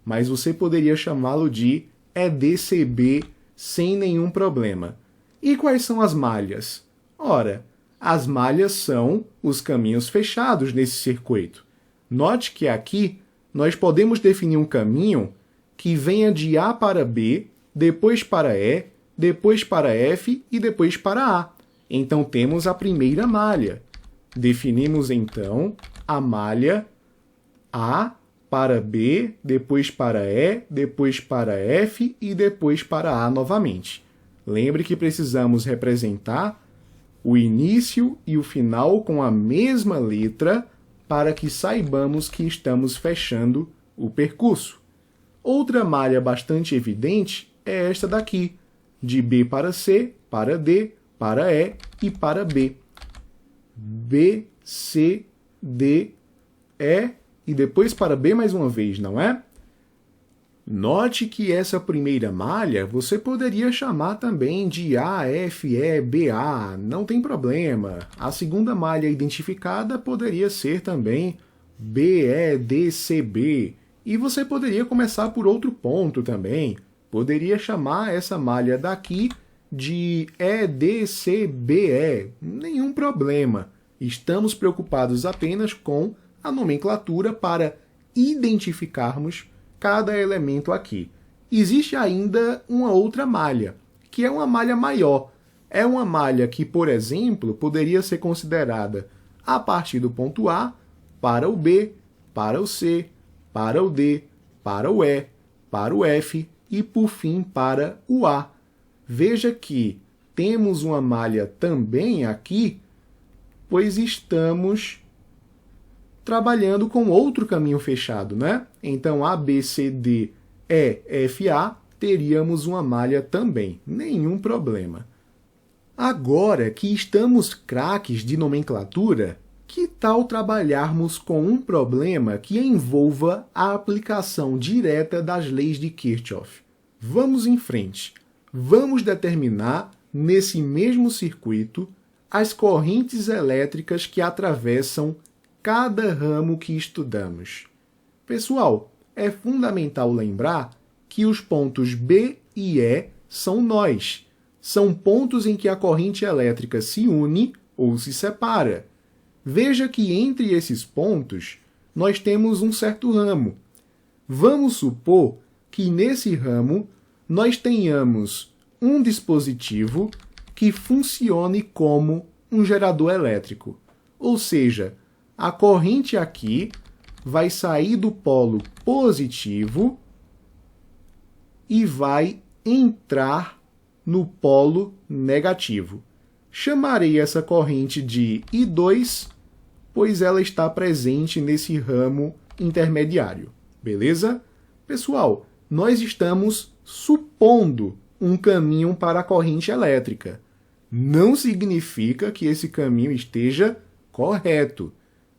mas você poderia chamá-lo de EDCB sem nenhum problema. E quais são as malhas? Ora, as malhas são os caminhos fechados nesse circuito. Note que aqui nós podemos definir um caminho que venha de A para B, depois para E, depois para F e depois para A. Então temos a primeira malha. Definimos então a malha A para B, depois para E, depois para F e depois para A novamente. Lembre que precisamos representar o início e o final com a mesma letra para que saibamos que estamos fechando o percurso. Outra malha bastante evidente é esta daqui, de B para C, para D, para E e para B. B, C, D, E e depois para B mais uma vez, não é? Note que essa primeira malha você poderia chamar também de A, F, E, B, A, não tem problema. A segunda malha identificada poderia ser também B, E, D, C, B. E você poderia começar por outro ponto também. Poderia chamar essa malha daqui de E, D, C, B, E. Nenhum problema. Estamos preocupados apenas com a nomenclatura para identificarmos cada elemento aqui. Existe ainda uma outra malha, que é uma malha maior. É uma malha que, por exemplo, poderia ser considerada a partir do ponto A para o B, para o C, para o D, para o E, para o F e, por fim, para o A. Veja que temos uma malha também aqui, pois estamos trabalhando com outro caminho fechado, né? Então, A, B, C, D, E, F, A, teríamos uma malha também. Nenhum problema. Agora que estamos craques de nomenclatura, que tal trabalharmos com um problema que envolva a aplicação direta das leis de Kirchhoff? Vamos em frente. Vamos determinar, nesse mesmo circuito, as correntes elétricas que atravessam cada ramo que estudamos. Pessoal, é fundamental lembrar que os pontos B e E são nós. São pontos em que a corrente elétrica se une ou se separa. Veja que entre esses pontos nós temos um certo ramo. Vamos supor que nesse ramo nós tenhamos um dispositivo que funcione como um gerador elétrico. Ou seja, a corrente aqui vai sair do polo positivo e vai entrar no polo negativo. Chamarei essa corrente de I2, pois ela está presente nesse ramo intermediário. Beleza? Pessoal, nós estamos supondo um caminho para a corrente elétrica. Não significa que esse caminho esteja correto.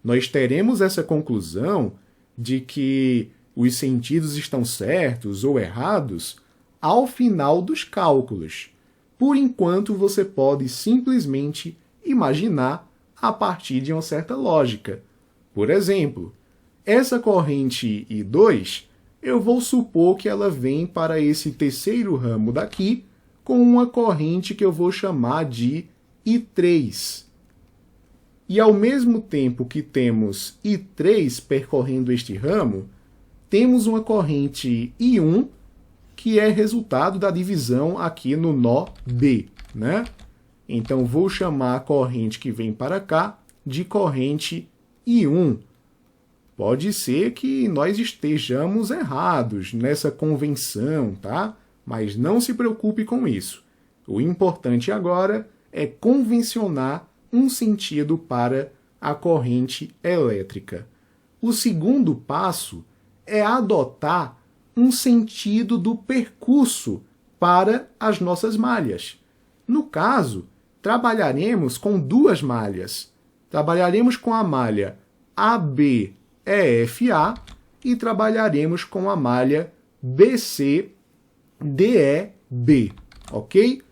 Nós teremos essa conclusão de que os sentidos estão certos ou errados ao final dos cálculos. Por enquanto, você pode simplesmente imaginar a partir de uma certa lógica. Por exemplo, essa corrente I2, eu vou supor que ela vem para esse terceiro ramo daqui com uma corrente que eu vou chamar de I3. E ao mesmo tempo que temos I3 percorrendo este ramo, temos uma corrente I1 que é resultado da divisão aqui no nó B, né? Então, vou chamar a corrente que vem para cá de corrente I1. Pode ser que nós estejamos errados nessa convenção, tá? Mas não se preocupe com isso. O importante agora é convencionar um sentido para a corrente elétrica. O segundo passo é adotar um sentido do percurso para as nossas malhas. No caso, trabalharemos com duas malhas. Trabalharemos com a malha ABEFA e trabalharemos com a malha BCDEB, ok?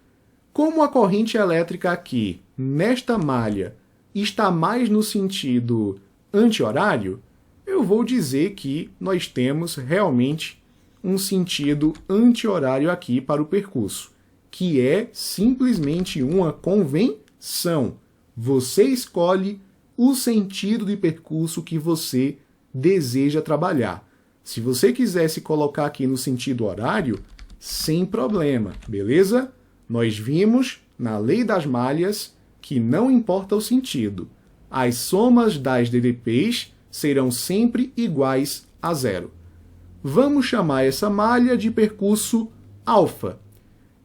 Como a corrente elétrica aqui, nesta malha, está mais no sentido anti-horário, eu vou dizer que nós temos realmente um sentido anti-horário aqui para o percurso, que é simplesmente uma convenção. Você escolhe o sentido de percurso que você deseja trabalhar. Se você quiser se colocar aqui no sentido horário, sem problema, beleza? Nós vimos na lei das malhas que não importa o sentido. As somas das DDPs serão sempre iguais a zero. Vamos chamar essa malha de percurso alfa.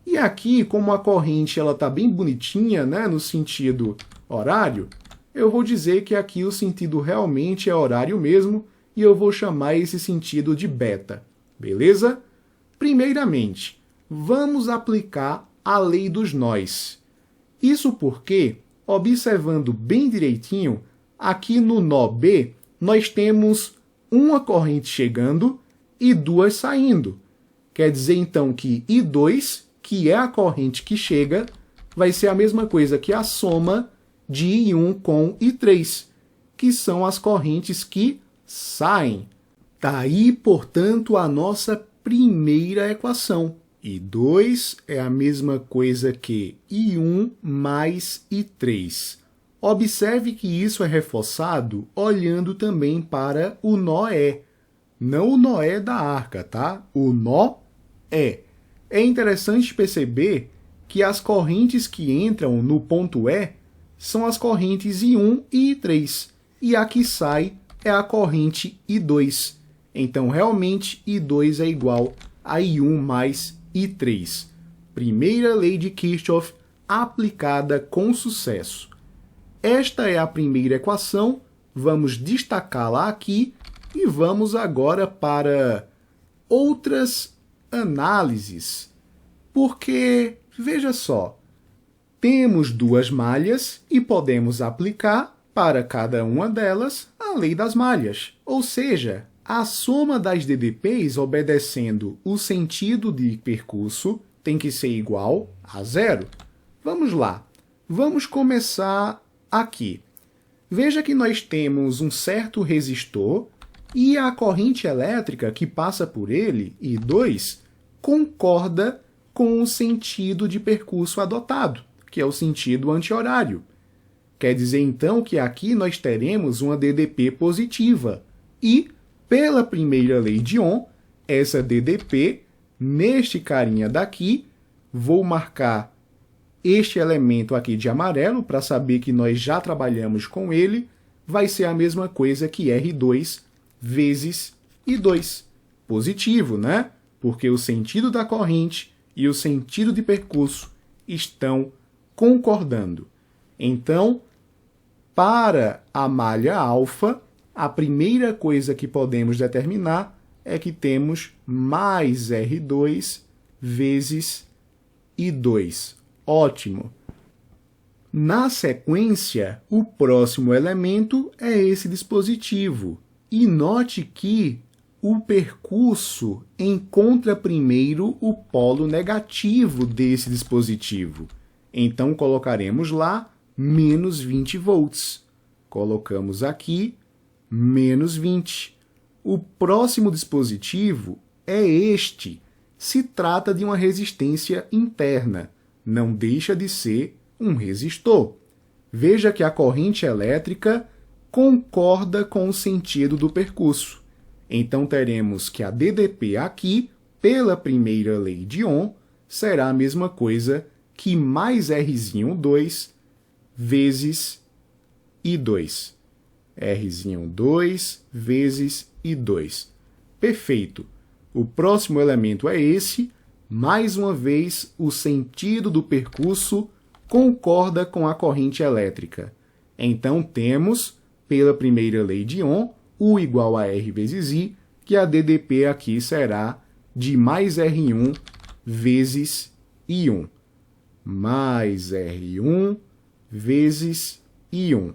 E aqui, como a corrente está bem bonitinha, né, no sentido horário, eu vou dizer que aqui o sentido realmente é horário mesmo, e eu vou chamar esse sentido de beta, beleza? Primeiramente, vamos aplicar a lei dos nós. Isso porque, observando bem direitinho, aqui no nó B, nós temos uma corrente chegando e duas saindo. Quer dizer, então, que I2, que é a corrente que chega, vai ser a mesma coisa que a soma de I1 com I3, que são as correntes que saem. Daí, portanto, a nossa primeira equação. I2 é a mesma coisa que I1 mais I3. Observe que isso é reforçado olhando também para o nó E. Não o nó E da arca, tá? O nó E. É interessante perceber que as correntes que entram no ponto E são as correntes I1 e I3. E a que sai é a corrente I2. Então, realmente, I2 é igual a I1 mais I3. Primeira lei de Kirchhoff aplicada com sucesso. Esta é a primeira equação, vamos destacá-la aqui e vamos agora para outras análises. Porque, veja só, temos duas malhas e podemos aplicar para cada uma delas a lei das malhas, ou seja, a soma das DDPs obedecendo o sentido de percurso tem que ser igual a zero. Vamos lá. Vamos começar aqui. Veja que nós temos um certo resistor e a corrente elétrica que passa por ele, I2, concorda com o sentido de percurso adotado, que é o sentido anti-horário. Quer dizer, então, que aqui nós teremos uma DDP positiva e, pela primeira lei de Ohm, essa DDP, neste carinha daqui, vou marcar este elemento aqui de amarelo para saber que nós já trabalhamos com ele, vai ser a mesma coisa que R2 vezes I2. Positivo, né? Porque o sentido da corrente e o sentido de percurso estão concordando. Então, para a malha alfa, a primeira coisa que podemos determinar é que temos mais R2 vezes I2. Ótimo! Na sequência, o próximo elemento é esse dispositivo. E note que o percurso encontra primeiro o polo negativo desse dispositivo. Então, colocaremos lá menos 20 volts. Colocamos aqui menos 20. O próximo dispositivo é este. Se trata de uma resistência interna. Não deixa de ser um resistor. Veja que a corrente elétrica concorda com o sentido do percurso. Então, teremos que a DDP aqui, pela primeira lei de Ohm, será a mesma coisa que mais R2 vezes I2. R2 vezes I2. Perfeito. O próximo elemento é esse. Mais uma vez, o sentido do percurso concorda com a corrente elétrica. Então, temos, pela primeira lei de Ohm, U igual a R vezes I, que a DDP aqui será de mais R1 vezes I1. Mais R1 vezes I1.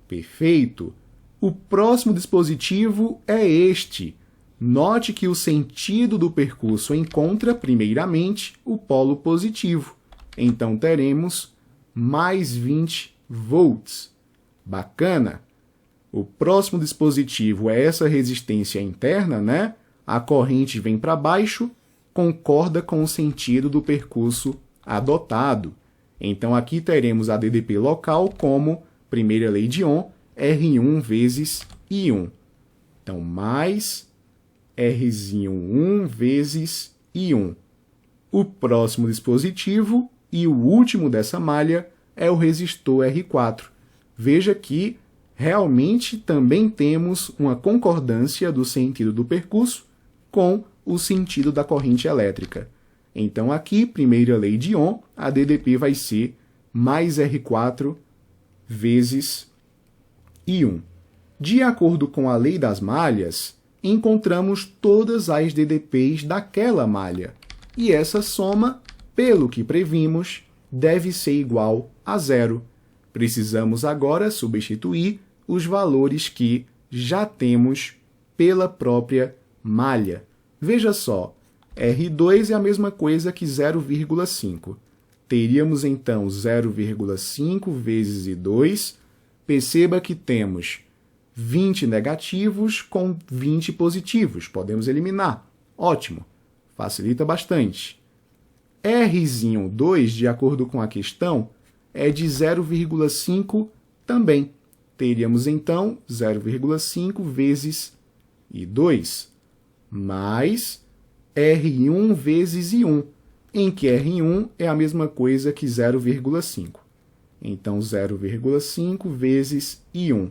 Perfeito? O próximo dispositivo é este. Note que o sentido do percurso encontra, primeiramente, o polo positivo. Então, teremos mais 20 volts. Bacana! O próximo dispositivo é essa resistência interna, né? A corrente vem para baixo, concorda com o sentido do percurso adotado. Então, aqui teremos a DDP local como primeira lei de Ohm, R1 vezes I1. Então, mais R1 vezes I1. O próximo dispositivo e o último dessa malha é o resistor R4. Veja que realmente também temos uma concordância do sentido do percurso com o sentido da corrente elétrica. Então, aqui, primeira lei de Ohm, a DDP vai ser mais R4 vezes I1. De acordo com a lei das malhas, encontramos todas as DDPs daquela malha. E essa soma, pelo que previmos, deve ser igual a zero. Precisamos agora substituir os valores que já temos pela própria malha. Veja só, R2 é a mesma coisa que 0,5. Teríamos então 0,5 vezes I2. Perceba que temos 20 negativos com 20 positivos. Podemos eliminar. Ótimo. Facilita bastante. R2, de acordo com a questão, é de 0,5 também. Teríamos então 0,5 vezes I2 mais R1 vezes I1, em que R1 é a mesma coisa que 0,5. Então, 0,5 vezes I1.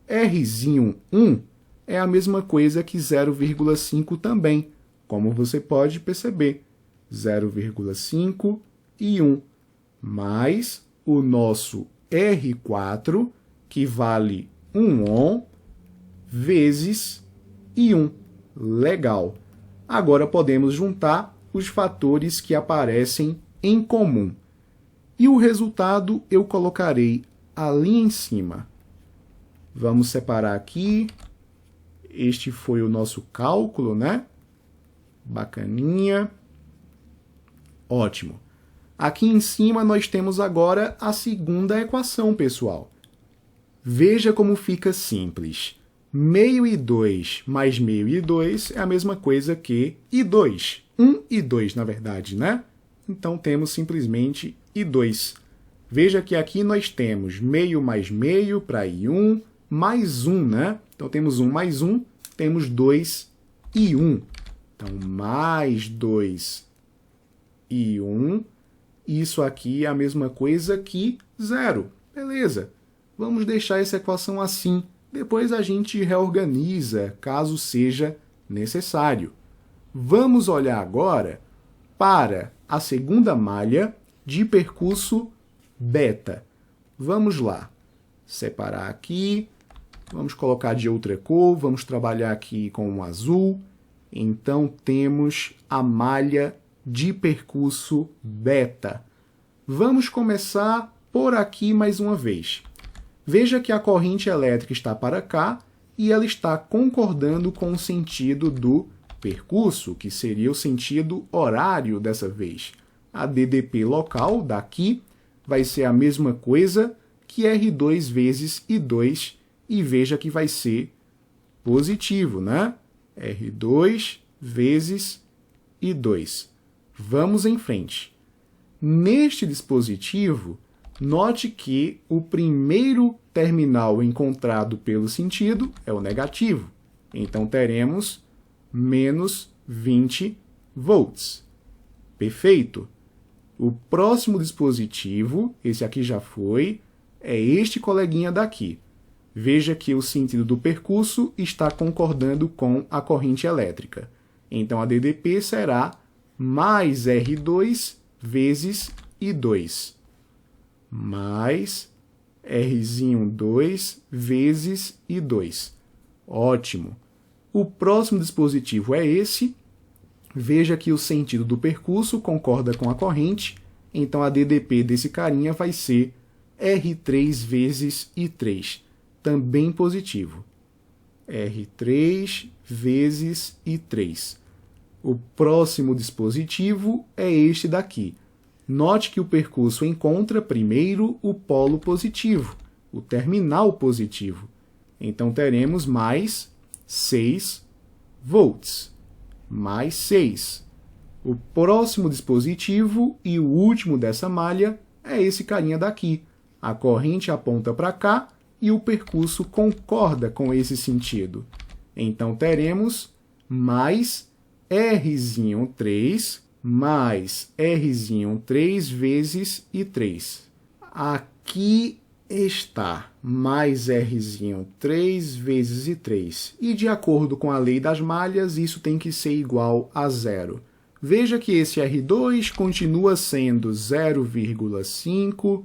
R1 é a mesma coisa que 0,5 também, como você pode perceber. 0,5 I1 mais o nosso R4, que vale 1 Ohm, vezes I1. Legal. Agora podemos juntar os fatores que aparecem em comum. E o resultado eu colocarei ali em cima. Vamos separar aqui. Este foi o nosso cálculo, né? Bacaninha. Ótimo. Aqui em cima nós temos agora a segunda equação, pessoal. Veja como fica simples. Meio I2 mais meio I2 é a mesma coisa que I2. 1 e 2, na verdade, né? Então, temos simplesmente I2. Veja que aqui nós temos meio mais meio para I1, mais 1, né? Então, temos 1 mais 1, temos 2 I1. Então, mais 2 I1. Isso aqui é a mesma coisa que 0. Beleza. Vamos deixar essa equação assim. Depois a gente reorganiza, caso seja necessário. Vamos olhar agora para a segunda malha de percurso beta. Vamos lá. Separar aqui. Vamos colocar de outra cor. Vamos trabalhar aqui com um azul. Então, temos a malha de percurso beta. Vamos começar por aqui mais uma vez. Veja que a corrente elétrica está para cá e ela está concordando com o sentido do percurso, que seria o sentido horário dessa vez. A DDP local daqui vai ser a mesma coisa que R2 vezes I2, e veja que vai ser positivo, né? R2 vezes I2. Vamos em frente. Neste dispositivo, note que o primeiro terminal encontrado pelo sentido é o negativo. Então, teremos menos 20 volts. Perfeito. O próximo dispositivo, esse aqui já foi, é este coleguinha daqui. Veja que o sentido do percurso está concordando com a corrente elétrica. Então, a DDP será mais R2 vezes I2. Mais R2 vezes I2. Ótimo. O próximo dispositivo é esse. Veja que o sentido do percurso concorda com a corrente. Então, a DDP desse carinha vai ser R3 vezes I3. Também positivo. R3 vezes I3. O próximo dispositivo é este daqui. Note que o percurso encontra primeiro o polo positivo, o terminal positivo. Então, teremos mais 6 volts. Mais 6. O próximo dispositivo e o último dessa malha é esse carinha daqui. A corrente aponta para cá e o percurso concorda com esse sentido. Então, teremos mais R3 mais R3 vezes I3. Aqui está mais R3 vezes I3. E de acordo com a lei das malhas, isso tem que ser igual a zero. Veja que esse R2 continua sendo 0,5.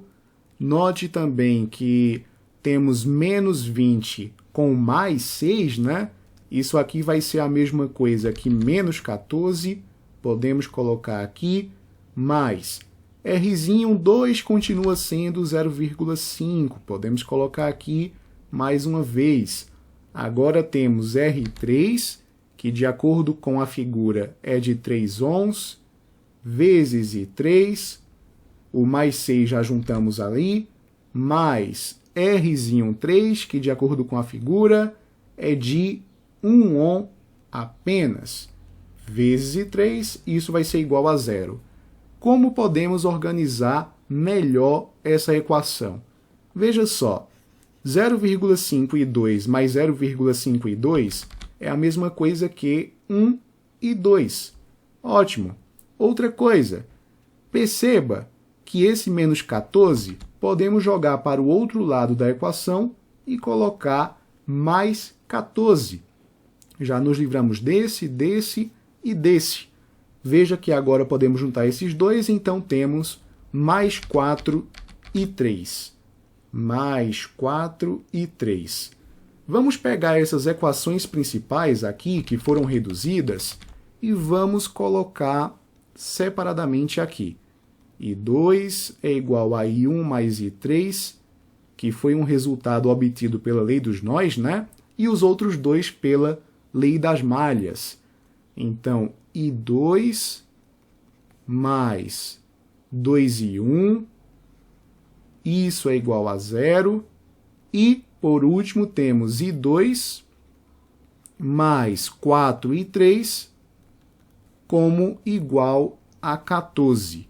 Note também que temos menos 20 com mais 6, né? Isso aqui vai ser a mesma coisa que menos 14. Podemos colocar aqui, mais R2 continua sendo 0,5. Podemos colocar aqui mais uma vez. Agora temos R3, que de acordo com a figura é de 3 ohms, vezes I3, o mais 6 já juntamos ali, mais R3, que de acordo com a figura é de 1 ohm apenas, vezes I3, isso vai ser igual a 0. Como podemos organizar melhor essa equação? Veja só, 0,5 e 2 mais 0,5 e 2 é a mesma coisa que 1 e 2. Ótimo. Outra coisa, perceba que esse menos 14 podemos jogar para o outro lado da equação e colocar mais 14. Já nos livramos desse, desse e desse. Veja que agora podemos juntar esses dois, então temos mais 4 e 3. Mais 4 e 3. Vamos pegar essas equações principais aqui, que foram reduzidas, e vamos colocar separadamente aqui. I2 é igual a I1 mais I3, que foi um resultado obtido pela lei dos nós, né? E os outros dois pela lei das malhas. Então, I2 mais 2I1, isso é igual a 0. E, por último, temos I2 mais 4I3 como igual a 14.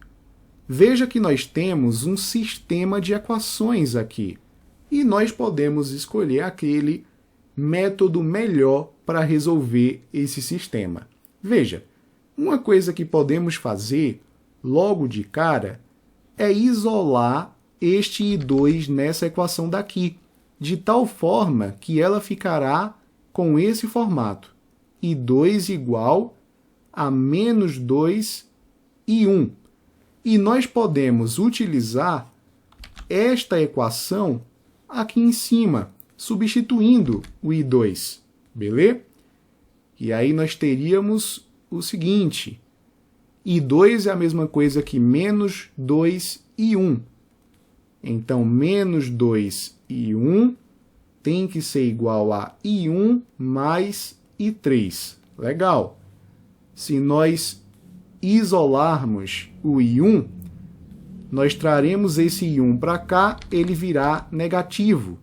Veja que nós temos um sistema de equações aqui. E nós podemos escolher aquele método melhor para resolver esse sistema. Veja, uma coisa que podemos fazer logo de cara é isolar este I2 nessa equação daqui, de tal forma que ela ficará com esse formato. I2 igual a menos 2 I1. E nós podemos utilizar esta equação aqui em cima, substituindo o I2, beleza? E aí nós teríamos o seguinte, I2 é a mesma coisa que menos 2I1. Então, menos 2I1 tem que ser igual a I1 mais I3. Legal. Se nós isolarmos o I1, nós traremos esse I1 para cá, ele virá negativo.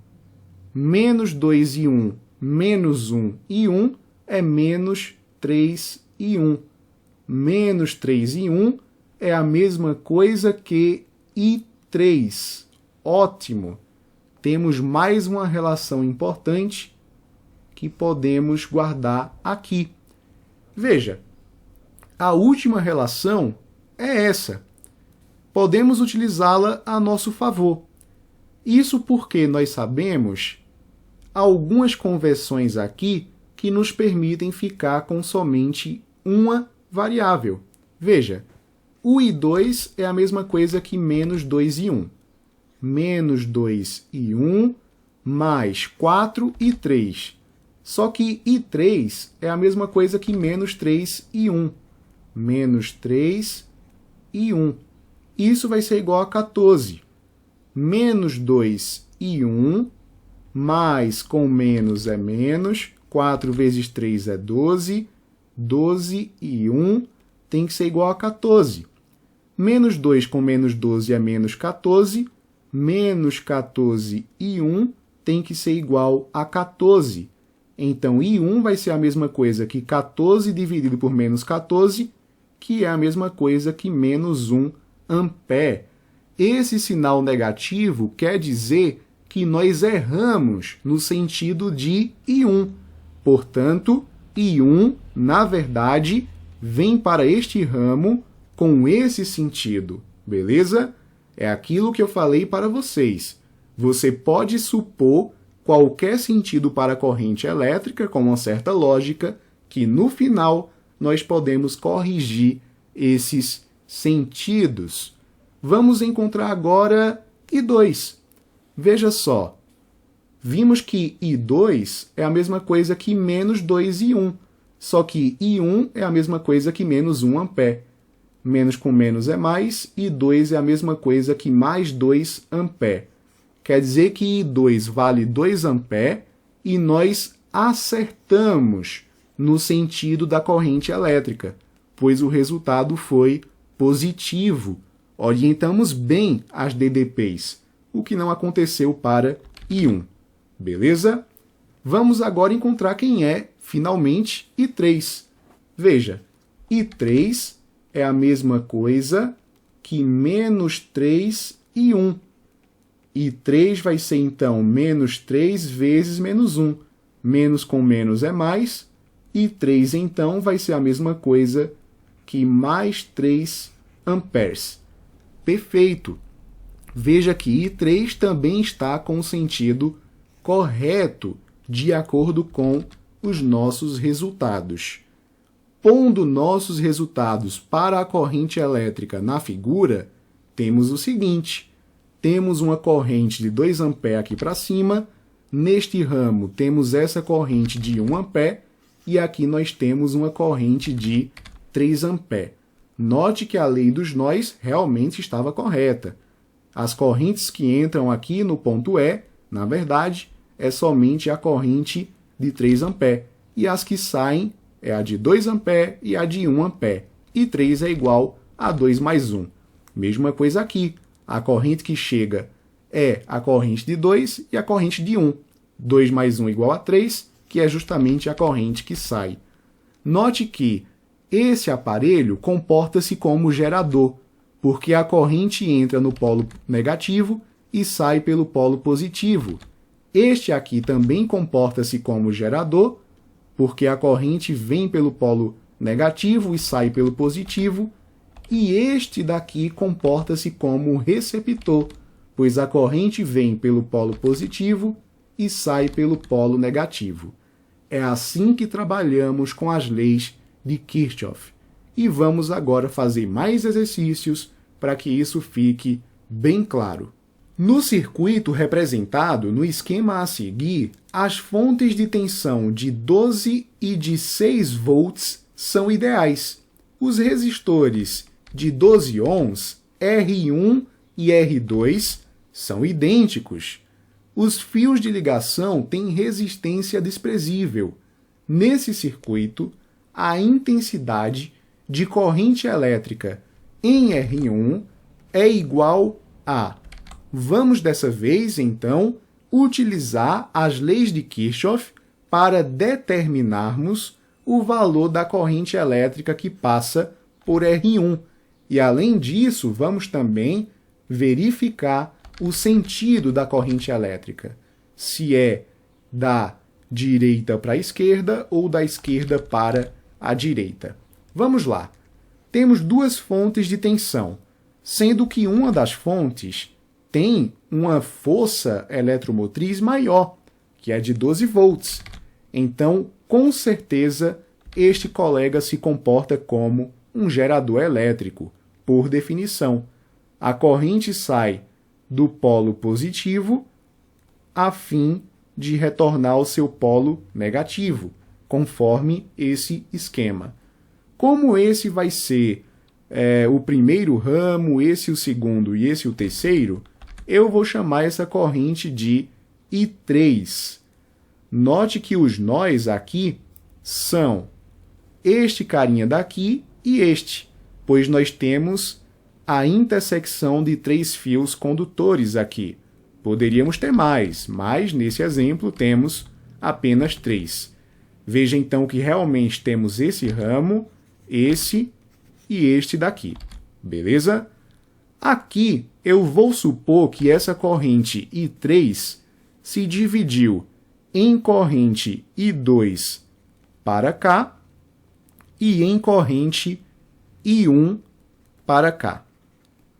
Menos 2I1 menos 1I1 é menos 3I1. Menos 3I1 é a mesma coisa que I3. Ótimo! Temos mais uma relação importante que podemos guardar aqui. Veja, a última relação é essa. Podemos utilizá-la a nosso favor. Isso porque nós sabemos algumas conversões aqui que nos permitem ficar com somente uma variável. Veja, o I2 é a mesma coisa que menos 2I1. Menos 2I1 mais 4I3. Só que I3 é a mesma coisa que menos 3I1. Menos 3I1. Isso vai ser igual a 14. Menos 2I1 mais com menos é menos. 4 vezes 3 é 12. 12I1 tem que ser igual a 14. Menos 2 com menos 12 é menos 14. Menos 14I1 tem que ser igual a 14. Então, I1 vai ser a mesma coisa que 14 dividido por menos 14, que é a mesma coisa que menos 1 ampere. Esse sinal negativo quer dizer que nós erramos no sentido de I1. Portanto, I1, na verdade, vem para este ramo com esse sentido, beleza? É aquilo que eu falei para vocês. Você pode supor qualquer sentido para a corrente elétrica com uma certa lógica, que no final nós podemos corrigir esses sentidos. Vamos encontrar agora I2. Veja só, vimos que I2 é a mesma coisa que menos 2I1, só que I1 é a mesma coisa que menos 1 ampere. Menos com menos é mais, I2 é a mesma coisa que mais 2 ampere. Quer dizer que I2 vale 2 ampere e nós acertamos no sentido da corrente elétrica, pois o resultado foi positivo. Orientamos bem as DDPs, o que não aconteceu para I1. Beleza? Vamos agora encontrar quem é, finalmente, I3. Veja, I3 é a mesma coisa que menos 3I1. I3 vai ser, então, menos 3 vezes menos 1. Menos com menos é mais. I3, então, vai ser a mesma coisa que mais 3 amperes. Perfeito! Veja que I3 também está com o sentido correto, de acordo com os nossos resultados. Pondo nossos resultados para a corrente elétrica na figura, temos o seguinte: temos uma corrente de 2 ampere aqui para cima, neste ramo temos essa corrente de 1 ampere e aqui nós temos uma corrente de 3 ampere. Note que a lei dos nós realmente estava correta. As correntes que entram aqui no ponto E, na verdade, é somente a corrente de 3 ampere, e as que saem é a de 2 ampere e a de 1 ampere, e 3 é igual a 2 mais 1. Mesma coisa aqui, a corrente que chega é a corrente de 2 e a corrente de 1. 2 mais 1 igual a 3, que é justamente a corrente que sai. Note que esse aparelho comporta-se como gerador, porque a corrente entra no polo negativo e sai pelo polo positivo. Este aqui também comporta-se como gerador, porque a corrente vem pelo polo negativo e sai pelo positivo, e este daqui comporta-se como receptor, pois a corrente vem pelo polo positivo e sai pelo polo negativo. É assim que trabalhamos com as leis de Kirchhoff. E vamos agora fazer mais exercícios para que isso fique bem claro. No circuito representado no esquema a seguir, as fontes de tensão de 12 e de 6 volts são ideais. Os resistores de 12 ohms, R1 e R2, são idênticos. Os fios de ligação têm resistência desprezível. Nesse circuito, a intensidade de corrente elétrica em R1 é igual a... Vamos dessa vez, então, utilizar as leis de Kirchhoff para determinarmos o valor da corrente elétrica que passa por R1. E, além disso, vamos também verificar o sentido da corrente elétrica, se é da direita para a esquerda ou da esquerda para a direita. Vamos lá. Temos duas fontes de tensão, sendo que uma das fontes tem uma força eletromotriz maior, que é de 12 volts. Então, com certeza, este colega se comporta como um gerador elétrico, por definição. A corrente sai do polo positivo a fim de retornar ao seu polo negativo, conforme esse esquema. Como esse vai ser o primeiro ramo, esse o segundo e esse o terceiro, eu vou chamar essa corrente de I3. Note que os nós aqui são este carinha daqui e este, pois nós temos a intersecção de 3 fios condutores aqui. Poderíamos ter mais, mas nesse exemplo temos apenas 3. Veja então que realmente temos esse ramo, esse e este daqui. Beleza? Aqui eu vou supor que essa corrente I3 se dividiu em corrente I2 para cá e em corrente I1 para cá.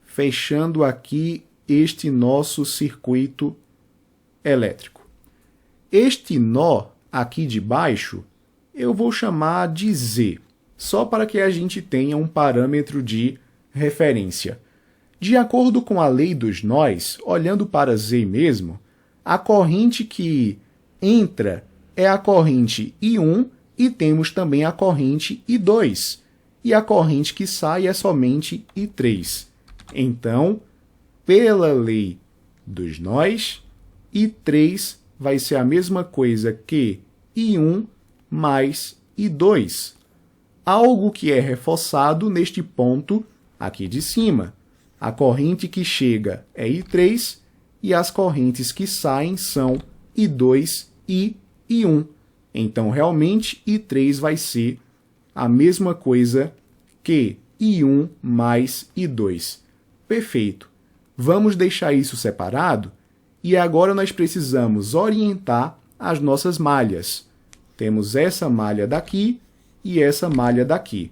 Fechando aqui este nosso circuito elétrico. Este nó aqui de baixo eu vou chamar de Z, só para que a gente tenha um parâmetro de referência. De acordo com a lei dos nós, olhando para Z mesmo, a corrente que entra é a corrente I1 e temos também a corrente I2. E a corrente que sai é somente I3. Então, pela lei dos nós, I3 vai ser a mesma coisa que I1 mais I2. Algo que é reforçado neste ponto aqui de cima. A corrente que chega é I3 e as correntes que saem são I2 e I1. Então, realmente, I3 vai ser a mesma coisa que I1 mais I2. Perfeito. Vamos deixar isso separado e agora nós precisamos orientar as nossas malhas. Temos essa malha daqui e essa malha daqui.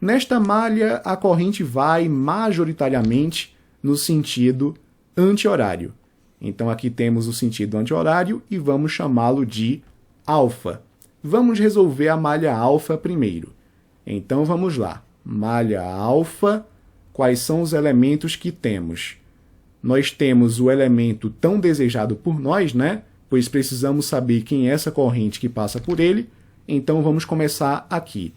Nesta malha, a corrente vai majoritariamente no sentido anti-horário. Então, aqui temos o sentido anti-horário e vamos chamá-lo de alfa. Vamos resolver a malha alfa primeiro. Então, vamos lá. Malha alfa, quais são os elementos que temos? Nós temos o elemento tão desejado por nós, né? Pois precisamos saber quem é essa corrente que passa por ele. Então, vamos começar aqui.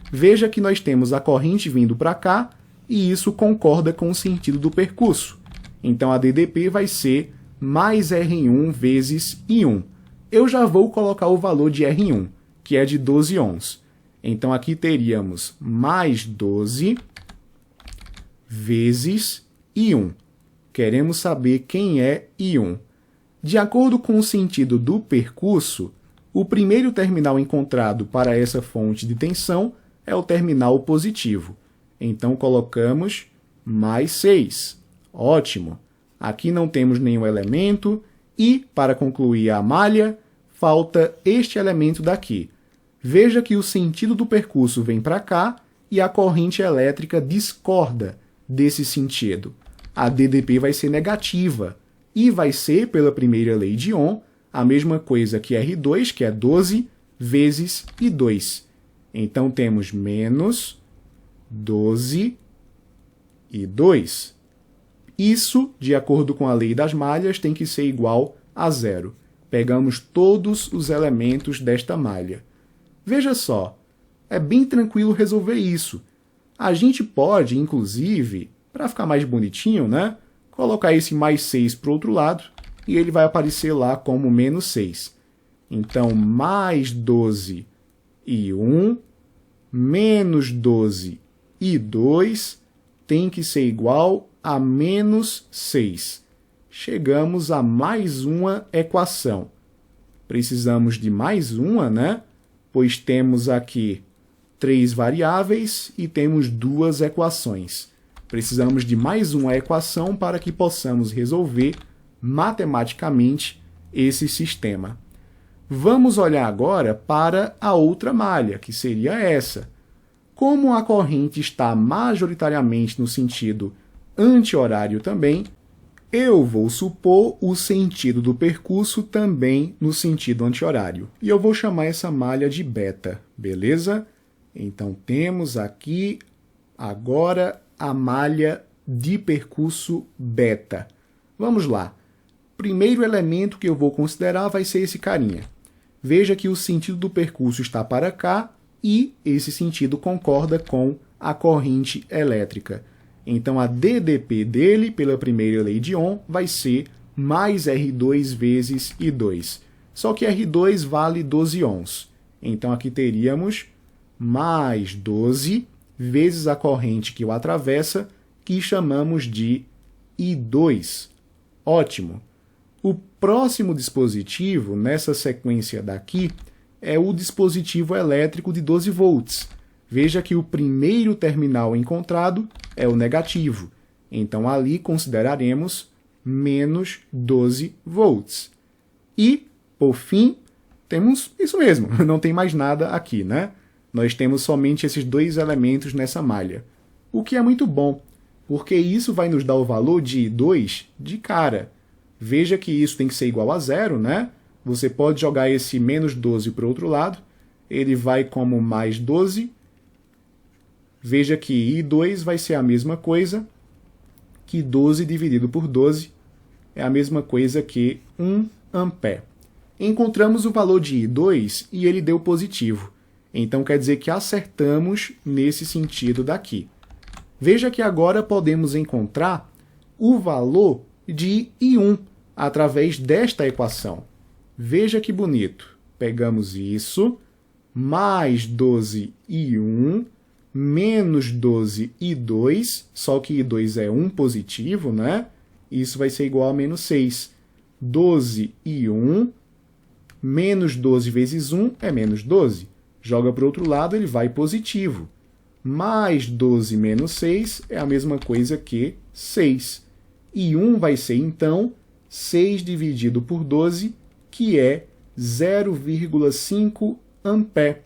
Veja que nós temos a corrente vindo para cá e isso concorda com o sentido do percurso. Então, a DDP vai ser mais R1 vezes I1. Eu já vou colocar o valor de R1, que é de 12 ohms. Então, aqui teríamos mais 12 vezes I1. Queremos saber quem é I1. De acordo com o sentido do percurso, o primeiro terminal encontrado para essa fonte de tensão é o terminal positivo. Então, colocamos mais 6. Ótimo. Aqui não temos nenhum elemento e, para concluir a malha, falta este elemento daqui. Veja que o sentido do percurso vem para cá e a corrente elétrica discorda desse sentido. A DDP vai ser negativa e vai ser, pela primeira lei de Ohm, a mesma coisa que R2, que é 12, vezes I2. Então, temos menos 12 I2. Isso, de acordo com a lei das malhas, tem que ser igual a zero. Pegamos todos os elementos desta malha. Veja só, é bem tranquilo resolver isso. A gente pode, inclusive, para ficar mais bonitinho, né, colocar esse mais 6 para o outro lado e ele vai aparecer lá como menos 6. Então, mais 12 e 1, menos 12 e 2 tem que ser igual a menos 6. Chegamos a mais uma equação. Precisamos de mais uma, né? Pois temos aqui 3 variáveis e temos 2 equações. Precisamos de mais uma equação para que possamos resolver matematicamente esse sistema. Vamos olhar agora para a outra malha, que seria essa. Como a corrente está majoritariamente no sentido anti-horário também, eu vou supor o sentido do percurso também no sentido anti-horário. E eu vou chamar essa malha de beta, beleza? Então, temos aqui agora a malha de percurso beta. Vamos lá. Primeiro elemento que eu vou considerar vai ser esse carinha. Veja que o sentido do percurso está para cá e esse sentido concorda com a corrente elétrica. Então, a DDP dele, pela primeira lei de Ohm, vai ser mais R2 vezes I2. Só que R2 vale 12 ohms. Então, aqui teríamos mais 12 vezes a corrente que o atravessa, que chamamos de I2. Ótimo! O próximo dispositivo, nessa sequência daqui, é o dispositivo elétrico de 12 volts. Veja que o primeiro terminal encontrado é o negativo. Então, ali consideraremos menos 12 volts. E, por fim, temos isso mesmo, não tem mais nada aqui, né? Nós temos somente esses 2 elementos nessa malha. O que é muito bom, porque isso vai nos dar o valor de 2 de cara. Veja que isso tem que ser igual a zero, né? Você pode jogar esse menos 12 para o outro lado. Ele vai como mais 12. Veja que I2 vai ser a mesma coisa que 12 dividido por 12 é a mesma coisa que 1 ampere. Encontramos o valor de I2 e ele deu positivo. Então quer dizer que acertamos nesse sentido daqui. Veja que agora podemos encontrar o valor de I1 através desta equação. Veja que bonito. Pegamos isso, mais 12I1, menos 12I2, só que I2 é 1 positivo, né? Isso vai ser igual a menos 6. 12I1, menos 12 vezes 1 é menos 12. Joga para o outro lado, ele vai positivo. Mais 12 menos 6 é a mesma coisa que 6. E 1 vai ser, então, 6 dividido por 12, que é 0,5 ampere.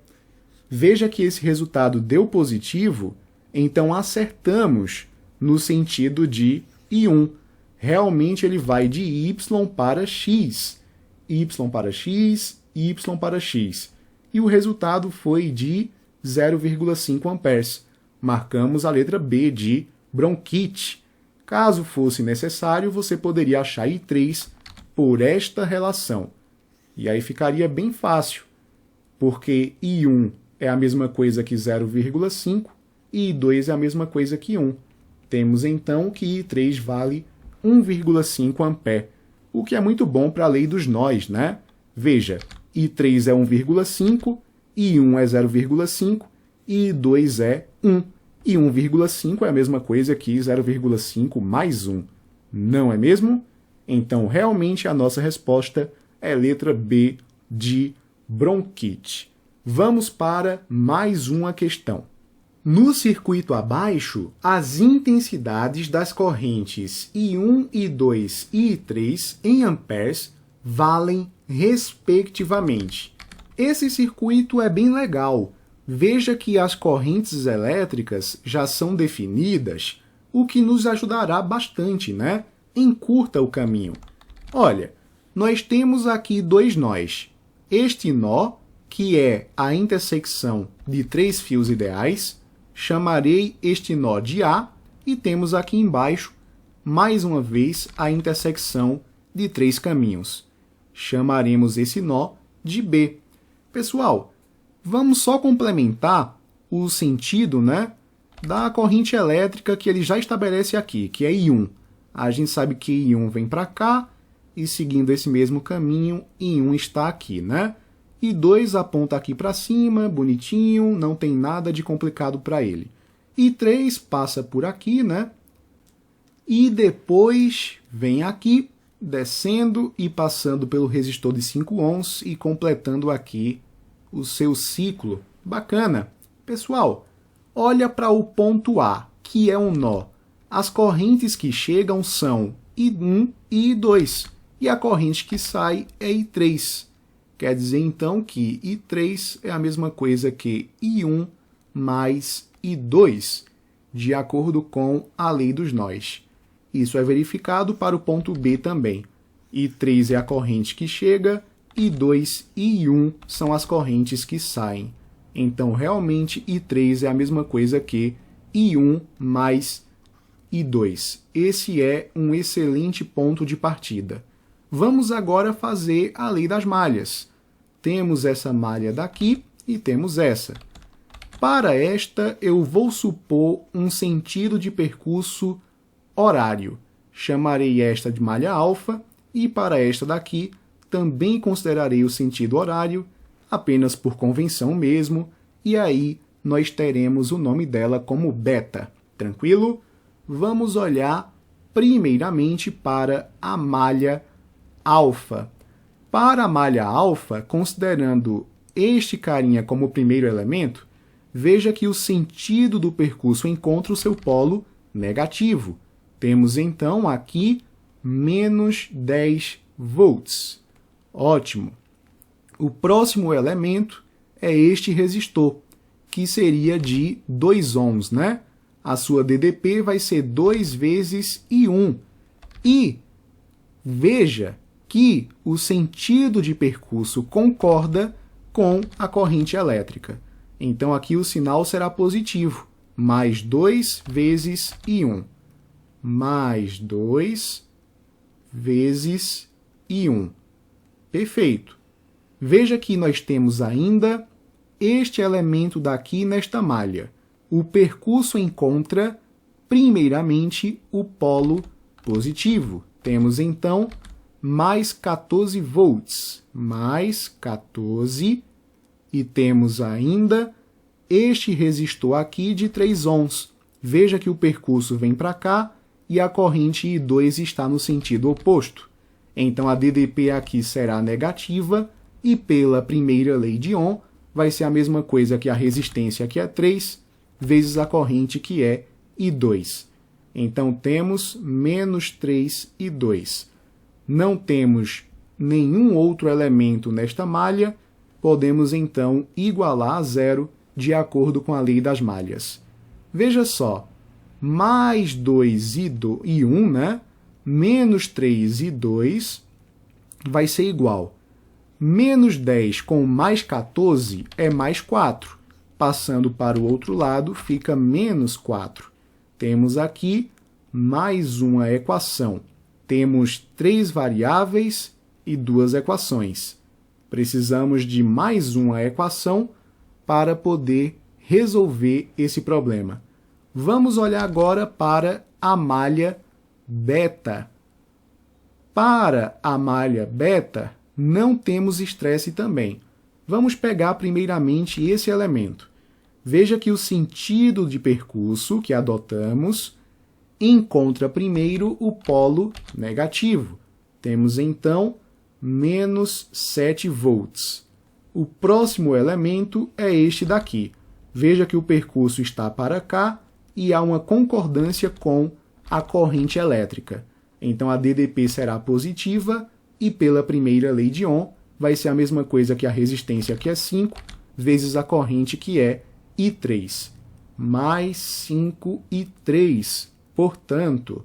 Veja que esse resultado deu positivo, então acertamos no sentido de I1. Realmente ele vai de Y para X. Y para X, Y para X. E o resultado foi de 0,5 amperes. Marcamos a letra B de bronquite. Caso fosse necessário, você poderia achar I3 por esta relação. E aí ficaria bem fácil, porque I1 é a mesma coisa que 0,5 e I2 é a mesma coisa que 1. Temos então que I3 vale 1,5 ampere, o que é muito bom para a lei dos nós, né? Veja, I3 é 1,5, I1 é 0,5 e I2 é 1. E 1,5 é a mesma coisa que 0,5 mais 1. Não é mesmo? Então, realmente, a nossa resposta é letra B de bronquite. Vamos para mais uma questão. No circuito abaixo, as intensidades das correntes I1, I2 e I3 em amperes valem respectivamente. Esse circuito é bem legal. Veja que as correntes elétricas já são definidas, o que nos ajudará bastante, né? Encurta o caminho. Olha, nós temos aqui dois nós. Este nó, que é a intersecção de três fios ideais, chamarei este nó de A, e temos aqui embaixo, mais uma vez, a intersecção de três caminhos. Chamaremos esse nó de B. Pessoal, vamos só complementar o sentido, né, da corrente elétrica que ele já estabelece aqui, que é I1. A gente sabe que I1 vem para cá, e seguindo esse mesmo caminho, I1 está aqui, né? I2 aponta aqui para cima, bonitinho, não tem nada de complicado para ele. I3 passa por aqui, né? E depois vem aqui, descendo e passando pelo resistor de 5 ohms e completando aqui o seu ciclo. Bacana! Pessoal, olha para o ponto A, que é um nó. As correntes que chegam são I1 e I2, e a corrente que sai é I3. Quer dizer, então, que I3 é a mesma coisa que I1 mais I2, de acordo com a lei dos nós. Isso é verificado para o ponto B também. I3 é a corrente que chega, I2 e I1 são as correntes que saem. Então, realmente, I3 é a mesma coisa que I1 mais I2. Esse é um excelente ponto de partida. Vamos agora fazer a lei das malhas. Temos essa malha daqui e temos essa. Para esta, eu vou supor um sentido de percurso horário. Chamarei esta de malha alfa e para esta daqui também considerarei o sentido horário, apenas por convenção mesmo, e aí nós teremos o nome dela como beta. Tranquilo? Vamos olhar primeiramente para a malha alfa. Para a malha alfa, considerando este carinha como o primeiro elemento, veja que o sentido do percurso encontra o seu polo negativo. Temos então aqui menos 10 volts. Ótimo. O próximo elemento é este resistor, que seria de 2 ohms, né? A sua DDP vai ser 2 vezes I1. E veja que o sentido de percurso concorda com a corrente elétrica. Então, aqui o sinal será positivo. mais 2 vezes I1, mais 2 vezes I1. Perfeito. Veja que nós temos ainda este elemento daqui nesta malha. O percurso encontra, primeiramente, o polo positivo. Temos, então, mais 14 volts, mais 14, e temos ainda este resistor aqui de 3 ohms. Veja que o percurso vem para cá e a corrente I2 está no sentido oposto. Então, a DDP aqui será negativa e, pela primeira lei de Ohm, vai ser a mesma coisa que a resistência, que é 3, vezes a corrente, que é I2. Então, temos menos 3 I2. Não temos nenhum outro elemento nesta malha, podemos, então, igualar a zero de acordo com a lei das malhas. Veja só, mais 2 e 1, né? Menos 3 e 2 vai ser igual. Menos 10 com mais 14 é mais 4. Passando para o outro lado, fica menos 4. Temos aqui mais uma equação. Temos 3 variáveis e 2 equações. Precisamos de mais uma equação para poder resolver esse problema. Vamos olhar agora para a malha beta. Para a malha beta, não temos estresse também. Vamos pegar primeiramente esse elemento. Veja que o sentido de percurso que adotamos encontra primeiro o polo negativo. Temos, então, menos 7 volts. O próximo elemento é este daqui. Veja que o percurso está para cá e há uma concordância com a corrente elétrica. Então, a DDP será positiva e, pela primeira lei de Ohm, vai ser a mesma coisa que a resistência, que é 5, vezes a corrente, que é I3. Mais 5 I3. Portanto,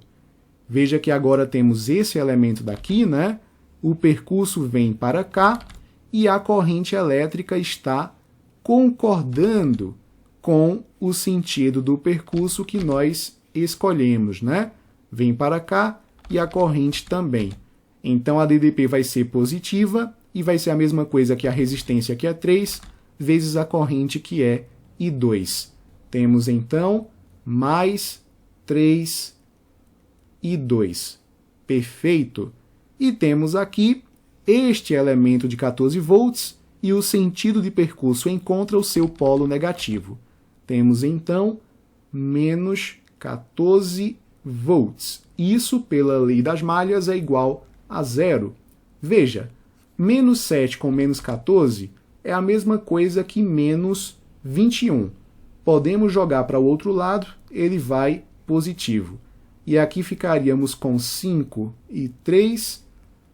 veja que agora temos esse elemento daqui, né? O percurso vem para cá e a corrente elétrica está concordando com o sentido do percurso que nós escolhemos, né? Vem para cá e a corrente também. Então, a DDP vai ser positiva e vai ser a mesma coisa que a resistência, que é 3, vezes a corrente, que é I2. Temos, então, mais 3 I2. Perfeito. E temos aqui este elemento de 14 volts e o sentido de percurso encontra o seu polo negativo. Temos, então, menos 14 volts. Isso, pela lei das malhas, é igual a zero. Veja, menos 7 com menos 14 é a mesma coisa que menos 21. Podemos jogar para o outro lado, ele vai positivo. E aqui ficaríamos com 5 e 3,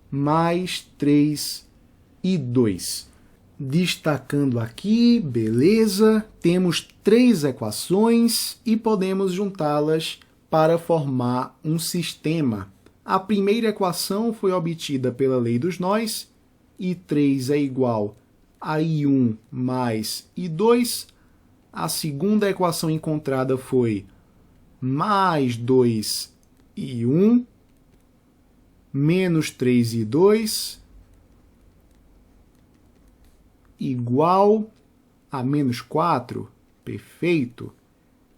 mais 3 e 2. Destacando aqui, beleza, temos 3 equações e podemos juntá-las para formar um sistema. A primeira equação foi obtida pela lei dos nós, I3 é igual a I1 mais I2. A segunda equação encontrada foi mais 2 I1 menos 3 I2 igual a menos 4. Perfeito.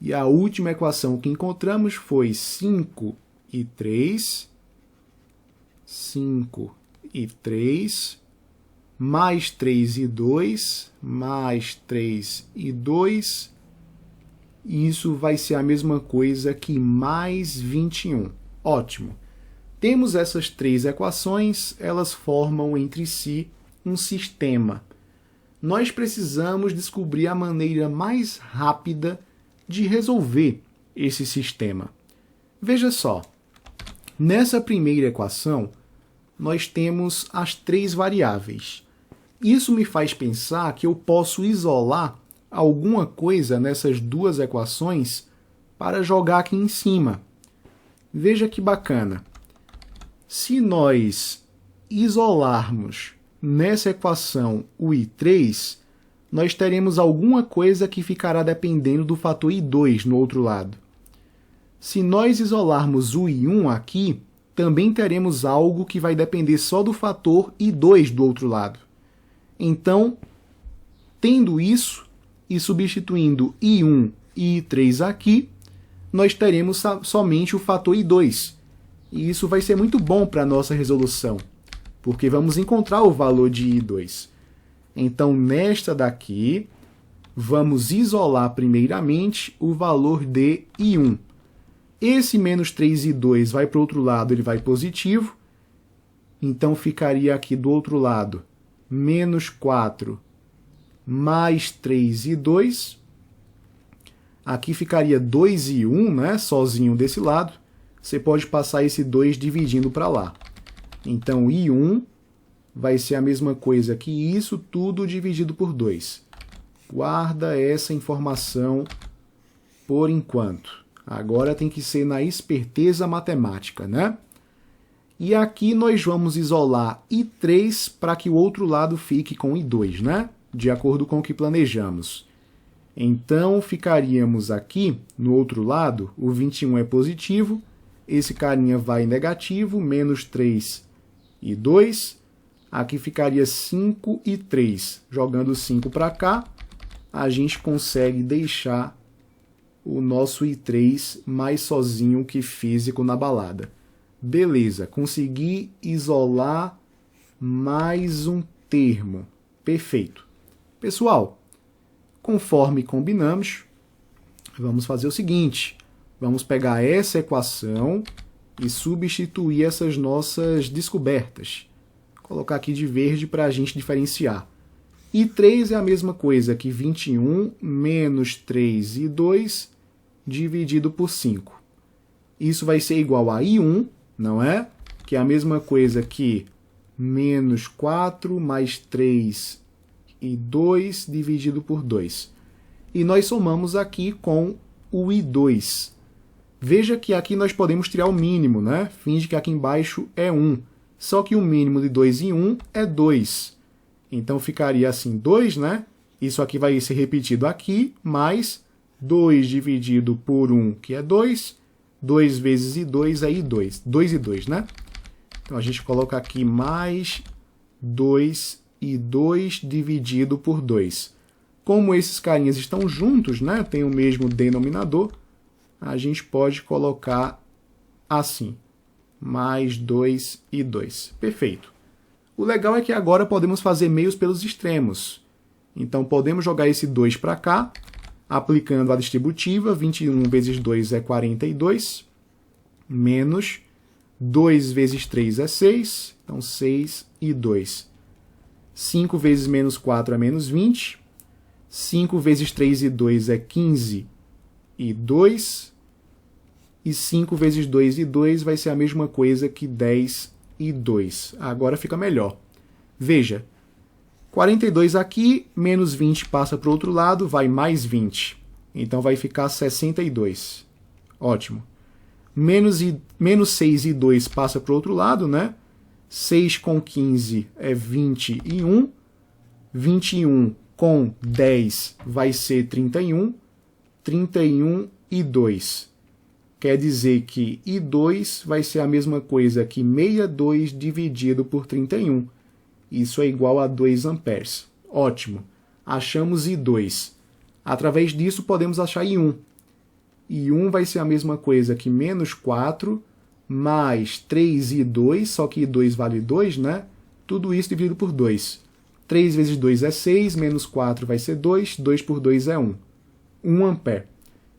E a última equação que encontramos foi 5 e 3, 5 e 3, mais 3 e 2, mais 3 e 2. Isso vai ser a mesma coisa que mais 21. Ótimo. Temos essas 3 equações, elas formam entre si um sistema. Nós precisamos descobrir a maneira mais rápida de resolver esse sistema. Veja só, nessa primeira equação, nós temos as 3 variáveis. Isso me faz pensar que eu posso isolar alguma coisa nessas 2 equações para jogar aqui em cima. Veja que bacana. Se nós isolarmos nessa equação o I3, nós teremos alguma coisa que ficará dependendo do fator I2 no outro lado. Se nós isolarmos o I1 aqui, também teremos algo que vai depender só do fator I2 do outro lado. Então, tendo isso e substituindo I1 e I3 aqui, nós teremos somente o fator I2. E isso vai ser muito bom para a nossa resolução, porque vamos encontrar o valor de I2. Então, nesta daqui, vamos isolar primeiramente o valor de I1. Esse menos 3i2 vai para o outro lado, ele vai positivo. Então, ficaria aqui do outro lado, menos 4 mais 3i2. Aqui ficaria 2i1, né, sozinho desse lado. Você pode passar esse 2 dividindo para lá. Então, i1 vai ser a mesma coisa que isso tudo dividido por 2. Guarda essa informação por enquanto. Agora tem que ser na esperteza matemática, né? E aqui nós vamos isolar I3 para que o outro lado fique com I2, né? De acordo com o que planejamos. Então, ficaríamos aqui, no outro lado, o 21 é positivo, esse carinha vai negativo, menos 3 e 2. Aqui ficaria 5 e 3. Jogando 5 para cá, a gente consegue deixar o nosso I3 mais sozinho que físico na balada. Beleza, consegui isolar mais um termo. Perfeito. Pessoal, conforme combinamos, vamos fazer o seguinte. Vamos pegar essa equação e substituir essas nossas descobertas. Vou colocar aqui de verde para a gente diferenciar. I3 é a mesma coisa que 21 menos 3i2 dividido por 5. Isso vai ser igual a I1, não é? Que é a mesma coisa que menos 4 mais 3 e 2 dividido por 2. E nós somamos aqui com o I2. Veja que aqui nós podemos tirar o mínimo, né? Finge que aqui embaixo é 1. Só que o mínimo de 2 e 1 é 2. Então ficaria assim 2, né? Isso aqui vai ser repetido aqui, mais 2 dividido por 1, que é 2. 2 vezes I2 é I2. 2 e 2, né? Então a gente coloca aqui mais 2 e 2 dividido por 2. Como esses carinhas estão juntos, né? Tem o mesmo denominador, a gente pode colocar assim. Mais 2 e 2. Perfeito. O legal é que agora podemos fazer meios pelos extremos. Então podemos jogar esse 2 para cá, aplicando a distributiva, 21 vezes 2 é 42, menos 2 vezes 3 é 6, então 6 e 2. 5 vezes menos 4 é menos 20, 5 vezes 3 e 2 é 15 e 2, e 5 vezes 2 e 2 vai ser a mesma coisa que 10 e 2. Agora fica melhor. Veja, 42 aqui, menos 20 passa para o outro lado, vai mais 20. Então vai ficar 62. Ótimo. Menos 6 e 2 passa para o outro lado, né? 6 com 15 é 21. 21 com 10 vai ser 31. 31 e 2. Quer dizer que I2 vai ser a mesma coisa que 62 dividido por 31. Isso é igual a 2 amperes. Ótimo. Achamos I2. Através disso, podemos achar I1. I1 vai ser a mesma coisa que menos 4 mais 3i2, só que I2 vale 2, né? Tudo isso dividido por 2. 3 vezes 2 é 6, menos 4 vai ser 2, 2 por 2 é 1. 1 ampere.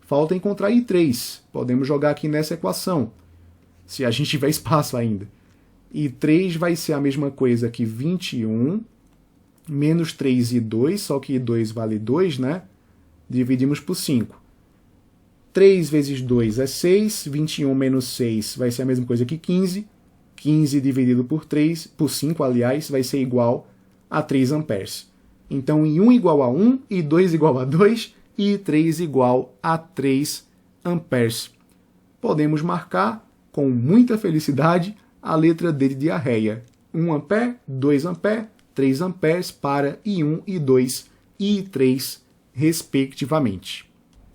Falta encontrar I3. Podemos jogar aqui nessa equação, se a gente tiver espaço ainda. I3 vai ser a mesma coisa que 21 menos 3i2, só que I2 vale 2, né? Dividimos por 5. 3 vezes 2 é 6, 21 menos 6 vai ser a mesma coisa que 15. 15 dividido por 3, por 5, aliás, vai ser igual a 3 amperes. Então, I1 igual a 1, I2 igual a 2 e I3 igual a 3 amperes. Podemos marcar, com muita felicidade, a letra D de diarreia. 1 ampere, 2 ampere, 3 amperes para I1 e 2 e I3, respectivamente.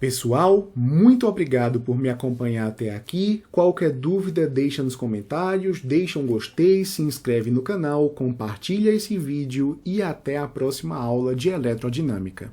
Pessoal, muito obrigado por me acompanhar até aqui. Qualquer dúvida, deixa nos comentários, deixa um gostei, se inscreve no canal, compartilha esse vídeo e até a próxima aula de eletrodinâmica.